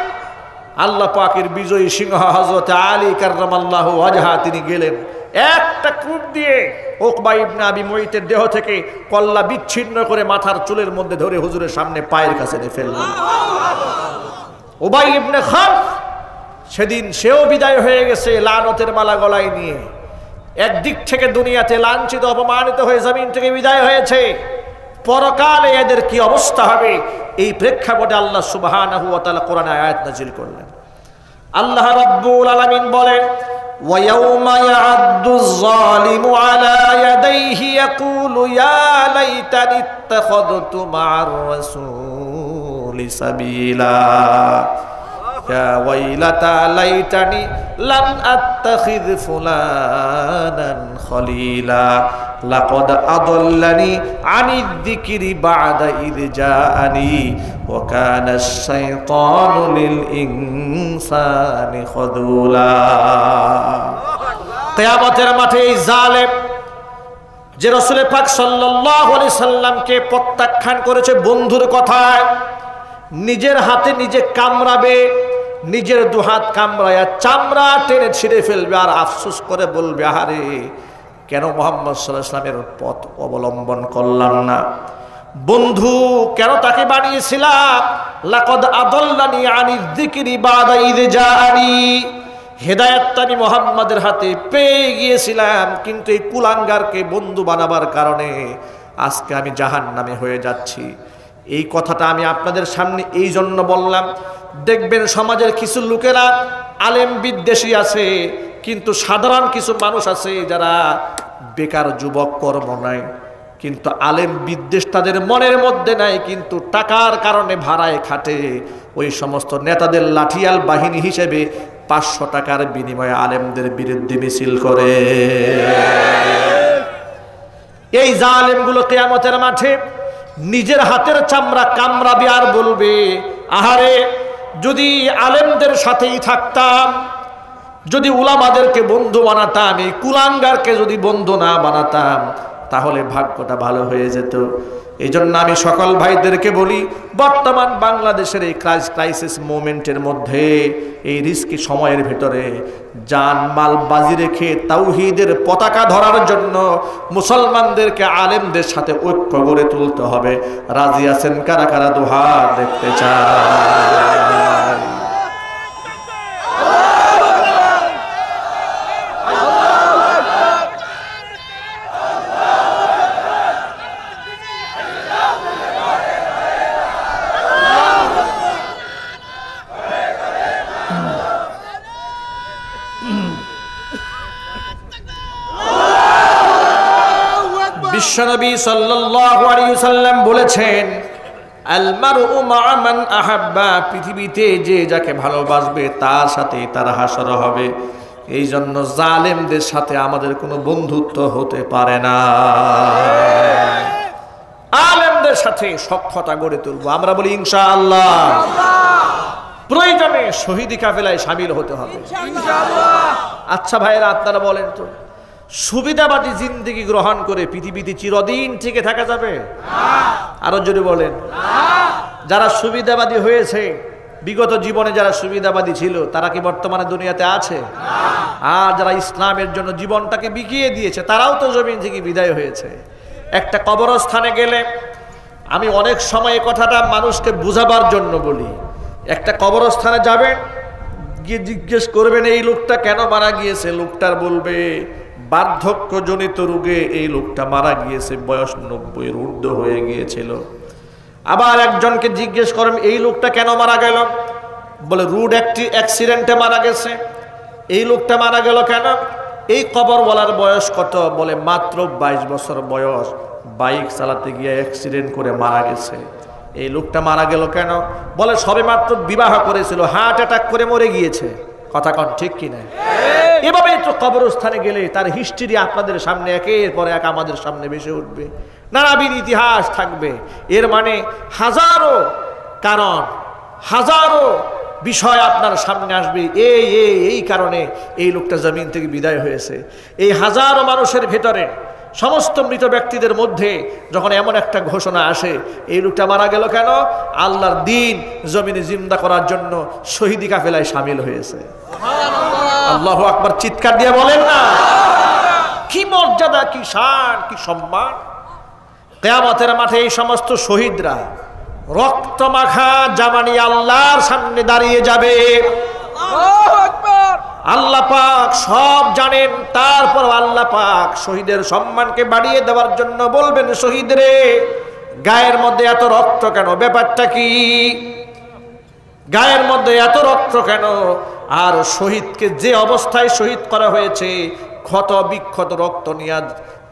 আল্লাহ পাকের বিজয়ী সিংহ হযরত আলী কাররামাল্লাহু ওয়াজহা, তিনি গেলেন একটা কূপ দিয়ে উকবা ইবনে আবি মুঈতের দেহ থেকে কল্লা বিচ্ছিন্ন করে মাথার চুলের মধ্যে ধরে হুজুরের সামনে পায়ের কাছে নিয়ে ফেললেন। উবাই ইবনে খালফ সেদিন সেও বিদায় হয়ে গেছে লানতের মালা গলায় নিয়ে। একদিক থেকে দুনিয়াতে লাঞ্ছিত অপমানিত হয়ে জমিন থেকে বিদায় হয়েছে, পরকালে এদের কি অবস্থা হবে, এই প্রেক্ষাপটে আল্লাহ সুবহানাহু ওয়া তাআলা কোরআনে আয়াত নাযিল করলেন। আল্লাহ রাব্বুল আলামিন বলেন, ওয়া ইয়াউমা ইয়া'আদ্দুয যালিমু আলা ইয়াদাইহি ইয়াকুলু ইয়া লাইতানি ইত্তাখাযতু মা'আর রাসূলি সাবিলা ইয়া ওয়াইলাতা লাইতানি লাম আত্তাখিয ফুলানান খলিলা লাকাদ আদাল্লানি আনিয যিকরি বা'দা ইয জাআনি ওয়া কানা আশ-শাইতানু লিল ইনসানি খাযুলা। কিয়ামতের মাঠে এই জালেম যে রাসূল পাক সাল্লাল্লাহু আলাইহি সাল্লামকে প্রত্যাখ্যান করেছে বন্ধুর কথায়, নিজের হাতে নিজে কামড়াবে, নিজের দুহাত কামড়ায়া চামড়া টেনে ছিঁড়ে ফেলবে আর আফসোস করে বলবে, আহারে কেন মুহাম্মদ সাল্লাল্লাহু আলাইহি সাল্লামের পথ অবলম্বন করলাম না, বন্ধু কেন তাকে বানিয়েছিলাম। লাকাদ আদাল্লানি আনিয যিকরি বাদা ইয জাআনি, হেদায়েতটা আমি মুহাম্মাদের হাতে পেয়ে গিয়েছিলাম, কিন্তু এই কুলাঙ্গারকে বন্ধু বানাবার কারণে আজকে আমি জাহান্নামে হয়ে যাচ্ছি। এই কথাটা আমি আপনাদের সামনে এই জন্য বললাম, দেখবেন সমাজের কিছু লোকেরা আলেম বিদ্বেষী আছে, কিন্তু সাধারণ কিছু মানুষ আছে যারা বেকার যুবক, কর্ম নাই, কিন্তু আলেম বিদ্বেষ তাদের মনের মধ্যে নাই, কিন্তু টাকার কারণে ভাড়ায় খাটে। ওই সমস্ত নেতাদের লাঠিয়াল বাহিনী হিসেবে 500 টাকার বিনিময়ে আলেমদের বিরুদ্ধে মিছিল করে। এই জালেমগুলো কিয়ামতের মাঠে নিজের হাতের চামড়া কামড়াবে আর বলবে, আহারে যদি আলেমদের সাথেই থাকতাম, যদি উলামাদেরকে বন্ধু বানাতাম, এই কুলাঙ্গারকে যদি বন্ধু না বানাতাম, তাহলে ভাগ্যটা ভালো হয়ে যেত। এই জন্য আমি সকল ভাইদেরকে বলি, বর্তমান বাংলাদেশের এই ক্রাইসিস মোমেন্টের মধ্যে, এই রিস্কি সময়ের ভিতরে জান মাল বাজি রেখে তাওহীদের পতাকা ধরার জন্য মুসলমানদেরকে আলেমদের সাথে ঐক্য গড়ে তুলতে হবে। রাজি আছেন কারা কারা? দুহাত দেখতে চাই। বিশ্বনবী সাল্লাল্লাহু আলাইহি ওয়াসাল্লাম বলেছেন, আল মারউ মা মান আহাব্বা, পৃথিবীতে যে যাকে ভালোবাসবে তার সাথে তার হাসর হবে। এই জন্য জালেমদের সাথে আমাদের কোনো বন্ধুত্ব হতে পারে না। আলেমদের সাথে সখ্যতা গড়ে তুলবো। আমরা বলি ইনশাআল্লাহ। প্রয়োজনে শহীদি কাফেলায় শামিল হতে হবে ইনশাআল্লাহ। আচ্ছা ভাইরা, আপনারা বলেন তো, সুবিধাবাদী জিন্দেগি গ্রহণ করে পৃথিবীতে চিরদিন টিকে থাকা যাবে? আরো জোরে বলেন। যারা সুবিধাবাদী হয়েছে, বিগত জীবনে যারা সুবিধাবাদী ছিল, তারা কি বর্তমানে দুনিয়াতে আছে? আর যারা ইসলামের জন্য জীবনটাকে বিকিয়ে দিয়েছে, তারাও তো জমিন থেকে বিদায় হয়েছে। একটা কবরস্থানে গেলে, আমি অনেক সময় এই কথাটা মানুষকে বুঝাবার জন্য বলি, একটা কবরস্থানে যাবেন, গিয়ে জিজ্ঞেস করবেন এই লোকটা কেন মারা গিয়েছে, লোকটার বলবে বার্ধক্যজনিত রোগে এই লোকটা মারা গিয়েছে, বয়স 90-এর ঊর্ধ্ব হয়ে গিয়েছিল। আবার একজনকে জিজ্ঞেস করেন এই লোকটা কেন মারা গেল, বলে রোড অ্যাক্সিডেন্টে মারা গেছে। এই লোকটা মারা গেল কেন? এই কবরওয়ালার বয়স কত? বলে মাত্র 22 বছর বয়স, বাইক চালাতে গিয়ে অ্যাক্সিডেন্ট করে মারা গেছে। এই লোকটা মারা গেল কেন? বলে সবে মাত্র বিবাহ করেছিল, হার্ট অ্যাটাক করে মরে গিয়েছে। কথা কন ঠিক কিনা? এভাবেই তো কবরস্থানে গেলে তার হিস্ট্রি আপনাদের সামনে একের পর এক আমাদের সামনে ভেসে উঠবে, নানাবিধ ইতিহাস থাকবে। এর মানে হাজারো কারণ, হাজারো বিষয় আপনার সামনে আসবে, এই কারণে এই লোকটা জমিন থেকে বিদায় হয়েছে। এই হাজারো মানুষের ভেতরে, সমস্ত মৃত ব্যক্তিদের মধ্যে যখন এমন একটা ঘোষণা আসে, এই লোকটা মারা গেল কেন? আল্লাহর দ্বীন জমিনে জিন্দা করার জন্য শহীদি কাফেলায় শামিল হয়েছে। আল্লাহু আকবার চিৎকার দিয়ে বলেন না? কি মর্যাদা, কি শান, কি সম্মান! কিয়ামতের মাঠে এই সমস্ত শহীদরা রক্ত মাখা জামানি আল্লাহর সামনে দাঁড়িয়ে যাবে। আল্লাহ পাক সব জানেন, তারপর আল্লাহ পাক শহীদের সম্মানকে বাড়িয়ে দেওয়ার জন্য বলবেন, শহীদ রে, গায়ের মধ্যে এত রক্ত কেন? ব্যাপারটা কি? গায়ের মধ্যে এত রক্ত কেন? আর শহীদকে যে অবস্থায় শহীদ করা হয়েছে, ক্ষত বিক্ষত রক্ত নিয়ে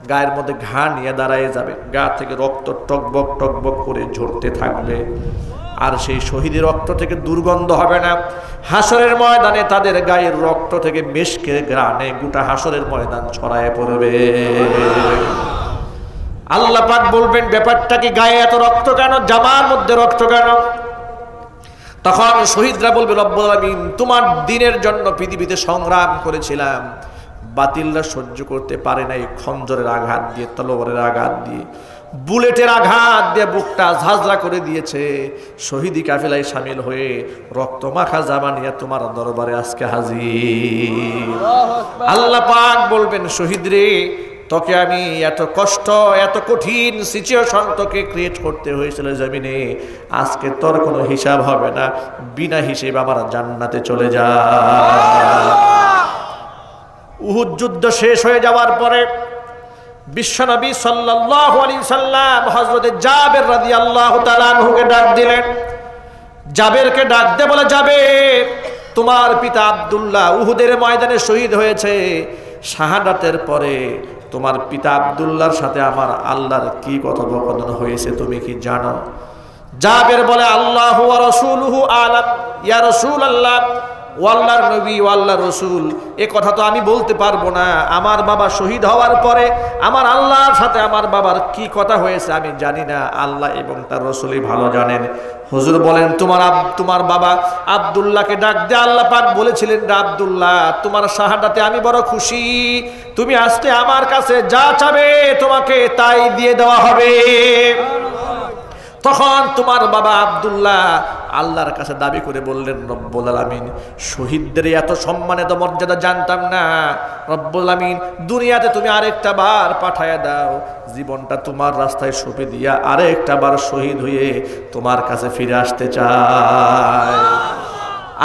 গায়ের মধ্যে ঘা নিয়ে দাঁড়ায় যাবে, গা থেকে রক্ত টকবক টকবক করে ঝরতে থাকবে। আর সেই শহীদের রক্ত থেকে দুর্গন্ধ হবে না। হাসরের ময়দানে তাদের গায়ের রক্ত থেকে মেশকের ঘ্রাণে গোটা হাসরের ময়দান ছড়ায় পড়বে। আল্লাহ পাক বলবেন, ব্যাপারটা কি? গায়ে এত রক্ত কেন? জামার মধ্যে রক্ত কেন? তখন শহীদরা বলবে, রব্বুল আলামিন, তোমার দ্বীনের জন্য পৃথিবীতে সংগ্রাম করেছিলাম, বাতিলরা সহ্য করতে পারে না, এই খঞ্জরের আঘাত দিয়ে, তলোয়ারের আঘাত দিয়ে, বুলেটের আঘাত দিয়ে বুকটা ঝাঁঝরা করে দিয়েছে। শহীদি কাফেলায় শামিল হয়ে রক্তমাখা জামা নিয়ে তোমার দরবারে আজকে হাজির। আল্লাহ পাক বলবেন, শহীদ রে, তোকে আমি এত কষ্ট, এত কঠিন সিচুয়েশন তোকে ক্রিয়েট করতে হয়েছিল জমিনে, আজকে তোর কোনো হিসাব হবে না, বিনা হিসেবে আমার জান্নাতে চলে যা। উহুদ যুদ্ধ শেষ হয়ে যাওয়ার পরে বিশ্বনবী সাল্লাল্লাহু আলাইহি সাল্লাম হযরতে জাবের রাদিয়াল্লাহু তাআলা আনহুকে ডাক দিলেন। জাবেরকে ডাক দে, বলে, জাবের, তোমার পিতা আব্দুল্লাহ উহুদের ময়দানে শহীদ হয়েছে। শাহাদাতের পরে তোমার পিতা আব্দুল্লাহর সাথে আমার আল্লাহর কি কথোপকথন হয়েছে তুমি কি জানো? জাবের বলে, আল্লাহু ওয়া রাসূলুহু আলাম ইয়া রাসূলুল্লাহ, ও আল্লাহর নবী, ও আল্লাহর রাসূল, এ কথা তো আমি বলতে পারবো না। আমার বাবা শহীদ হওয়ার পরে আমার আল্লাহর সাথে আমার বাবার কি কথা হয়েছে আমি জানি না, আল্লাহ এবং তার রাসূলই ভালো জানেন। হুজুর বলেন, তোমার বাবা আব্দুল্লাহকে ডাক দে, আল্লাহ পাক বলেছিলেন, আব্দুল্লাহ, তোমার শাহাদাতে আমি বড় খুশি, তুমি আজকে আমার কাছে যা চাবে তোমাকে তাই দিয়ে দেওয়া হবে। তখন তোমার বাবা আব্দুল্লাহ আল্লাহর কাছে দাবি করে বললেন, রব্বুল আলামিন, শহীদদের এত সম্মানিত মর্যাদা জানতাম না, রব্বুল আলামিন, দুনিয়াতে তুমি আরেকটা বার পাঠায়া দাও, জীবনটা তোমার রাস্তায় সঁপে দিয়া আরেকটা বার শহীদ হয়ে তোমার কাছে ফিরে আসতে চাই।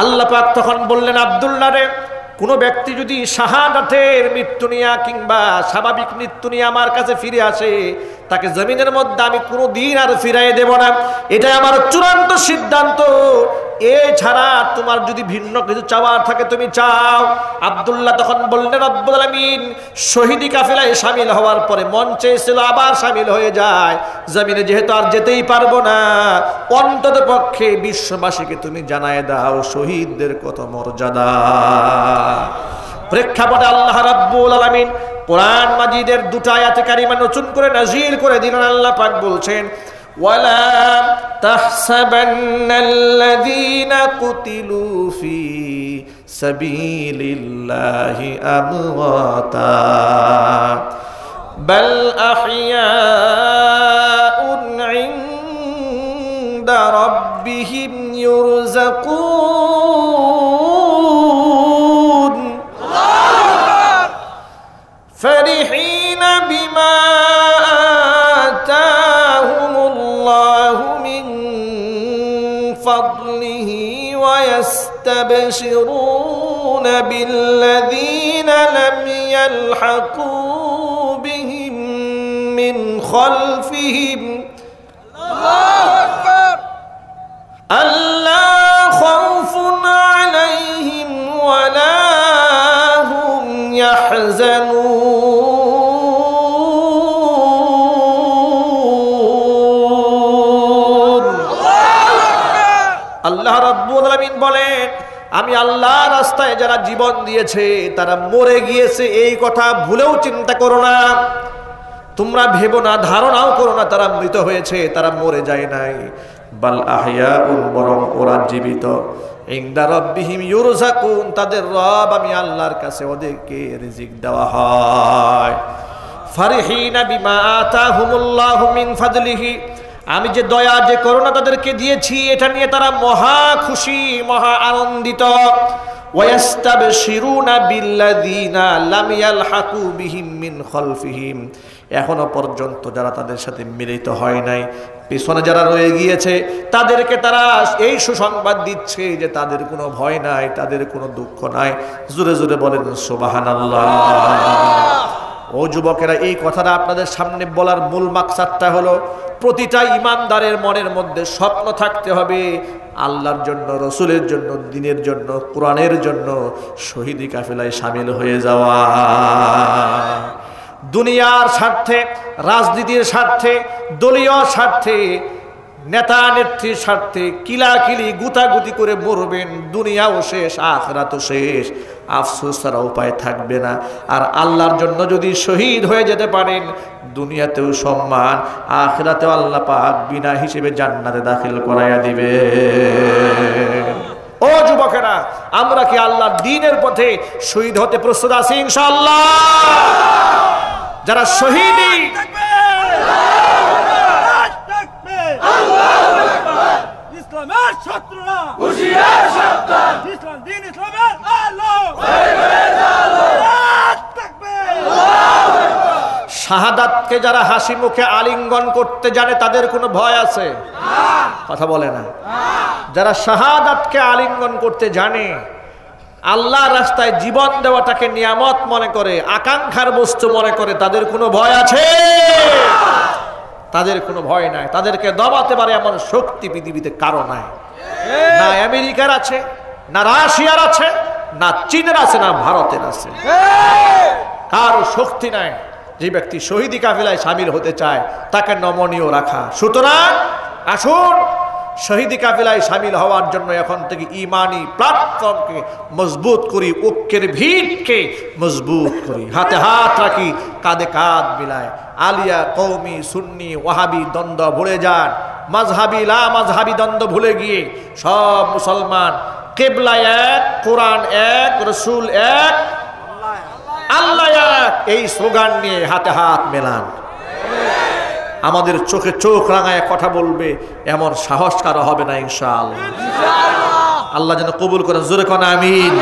আল্লাহ পাক তখন বললেন, আব্দুল্লাহ রে, কোনো ব্যক্তি যদি শাহাদাতের মৃত্যু নিয়ে কিংবা স্বাভাবিক মৃত্যু নিয়ে আমার কাছে ফিরে আসে, তাকে জমিনের মধ্যে আমি কোনো দিন আর ফিরাই দেব না, এটাই আমার চূড়ান্ত সিদ্ধান্ত। এছাড়া তোমার যদি ভিন্ন কিছু চাওয়ার থাকে তুমি চাও। আব্দুল্লাহ তখন বললেন, রব্বুল আলামিন, শহীদি কাফেলায় শামিল হওয়ার পরে মন চেয়েছিল আবার শামিল হয়ে যায়, জমিনে যেহেতু আর যেতেই পারবো না, অন্তত পক্ষে বিশ্ববাসীকে তুমি জানায় দাও শহীদদের কত মর্যাদা। প্রেক্ষাপটে আল্লাহ রাব্বুল আলামিন কোরআন মাজিদের দুটো আয়াতে কারিমা নতুন করে নাযিল করে দিলেন। আল্লাহ পাক বলছেন, ওয়ালা তাহসাবান্নাল্লাযীনা কুতিলু ফি সাবিলিল্লাহি আমওয়াতা বাল আহইয়াউন ইনদা রাব্বিহিম ইউরযাকুন فرحين بما آتاهم الله من فضله ويستبشرون بالذين لم يلحقوا بهم من خلفهم ألا خوف عليهم ولا هم يحزنون। আল্লাহ রাব্বুল আলামিন বলেন, আমি আল্লাহর রাস্তায় যারা জীবন দিয়েছে তারা মরে গিয়েছে, এই কথা ভুলেও চিন্তা করো না, তোমরা ভেবো না, ধারণাও করো না তারা মৃত হয়েছে, তারা মরে যায় নাই। বাল আহইয়াউন, বরং ওরা জীবিত। ইনদা রাব্বিহিম ইউরযাকুন, তাদের রব আমি আল্লাহর কাছে ওদেরকে রিজিক দেওয়া হয়। ফারিহিনা বিমা আতাহুমুল্লাহু মিন ফাদলিহি, আমি যে দয়া যে করুণা তাদেরকে দিয়েছি এটা নিয়ে তারা মহা খুশি, মহা আনন্দিত। ওয়াস্তাবশিরুনা বিল্লাযীনা লাম ইয়ালহাকু বিহিম মিন খালফিহিম, এখনো পর্যন্ত যারা তাদের সাথে মিলিত হয় নাই, পিছনে যারা রয়ে গিয়েছে তাদেরকে তারা এই সুসংবাদ দিচ্ছে যে তাদের কোনো ভয় নাই, তাদের কোনো দুঃখ নাই। জোরে জোরে বলেন সুবহানাল্লাহ। ও যুবকেরা, এই কথাটা আপনাদের সামনে বলার মূল মাকসাদটা হলো, প্রতিটা ইমানদারের মনের মধ্যে স্বপ্ন থাকতে হবে আল্লাহর জন্য, রসুলের জন্য, দ্বীনের জন্য, কোরআনের জন্য শহীদি কাফেলায় শামিল হয়ে যাওয়া। দুনিয়ার স্বার্থে, রাজনীতির স্বার্থে, দলীয় স্বার্থে, নেতা নেত্রীর স্বার্থে কিলাকিলি গুতাগুতি করে মরবেন, দুনিয়াও শেষ, আখিরাতও শেষ, আফসোস ছাড়া উপায় থাকবে না। আর আল্লাহর জন্য যদি শহীদ হয়ে যেতে পারেন, দুনিয়াতেও সম্মান, আখিরাতেও আল্লাহ পাক বিনা হিসেবে জান্নাতে দাখিল করাইয়া দিবে। ও যুবকেরা, আমরা কি আল্লাহর দ্বীনের পথে শহীদ হতে প্রস্তুত আছি ইনশাআল্লাহ। যারা শহীদি ইসলামের শত্রুরা হুঁশিয়ার সাবধান, ইসলাম দ্বীন ইসলামের আলো শাহাদাতকে যারা হাসি মুখে আলিঙ্গন করতে জানে তাদের কোনো ভয় আছে? কথা বলে না। যারা শাহাদাতকে আলিঙ্গন করতে জানে, আল্লাহর রাস্তায় জীবন দেওয়াটাকে নিয়ামত মনে করে, আকাঙ্ক্ষার বস্তু মনে করে, তাদের কোনো ভয় আছে? তাদের কোনো ভয় নাই। তাদেরকে দমাতে পারে এমন শক্তি পৃথিবীতে কারো নাই। না আমেরিকার আছে, না রাশিয়ার আছে, না চীনের আছে, না ভারতের আছে। কারো শক্তি নাই। যে ব্যক্তি শহীদি কাফেলায় সামিল হতে চায় তাকে নমনীয় রাখা। সুতরাং আসুন শহীদি কাফেলায় সামিল হওয়ার জন্য এখন থেকে ইমানি প্ল্যাটফর্মকে মজবুত করি, ঐক্যের ভিতকে মজবুত করি, হাতে হাত রাখি, কাঁধে কাঁধ মিলায়। আলিয়া কওমি সুন্নি ওয়াহাবি দ্বন্দ্ব ভুলে যান, মাযহাবি লা মাযহাবি দ্বন্দ্ব ভুলে গিয়ে সব মুসলমান কিবলা এক, কোরআন এক, রাসূল এক, আল্লাহ এক, এই স্লোগান নিয়ে হাতে হাত মেলান। আমাদের চোখে চোখ রাঙায় কথা বলবে এমন সাহস কারো হবে না ইনশাআল্লাহ। আল্লাহ যেন কবুল করেন। জোরে কোন আমিন।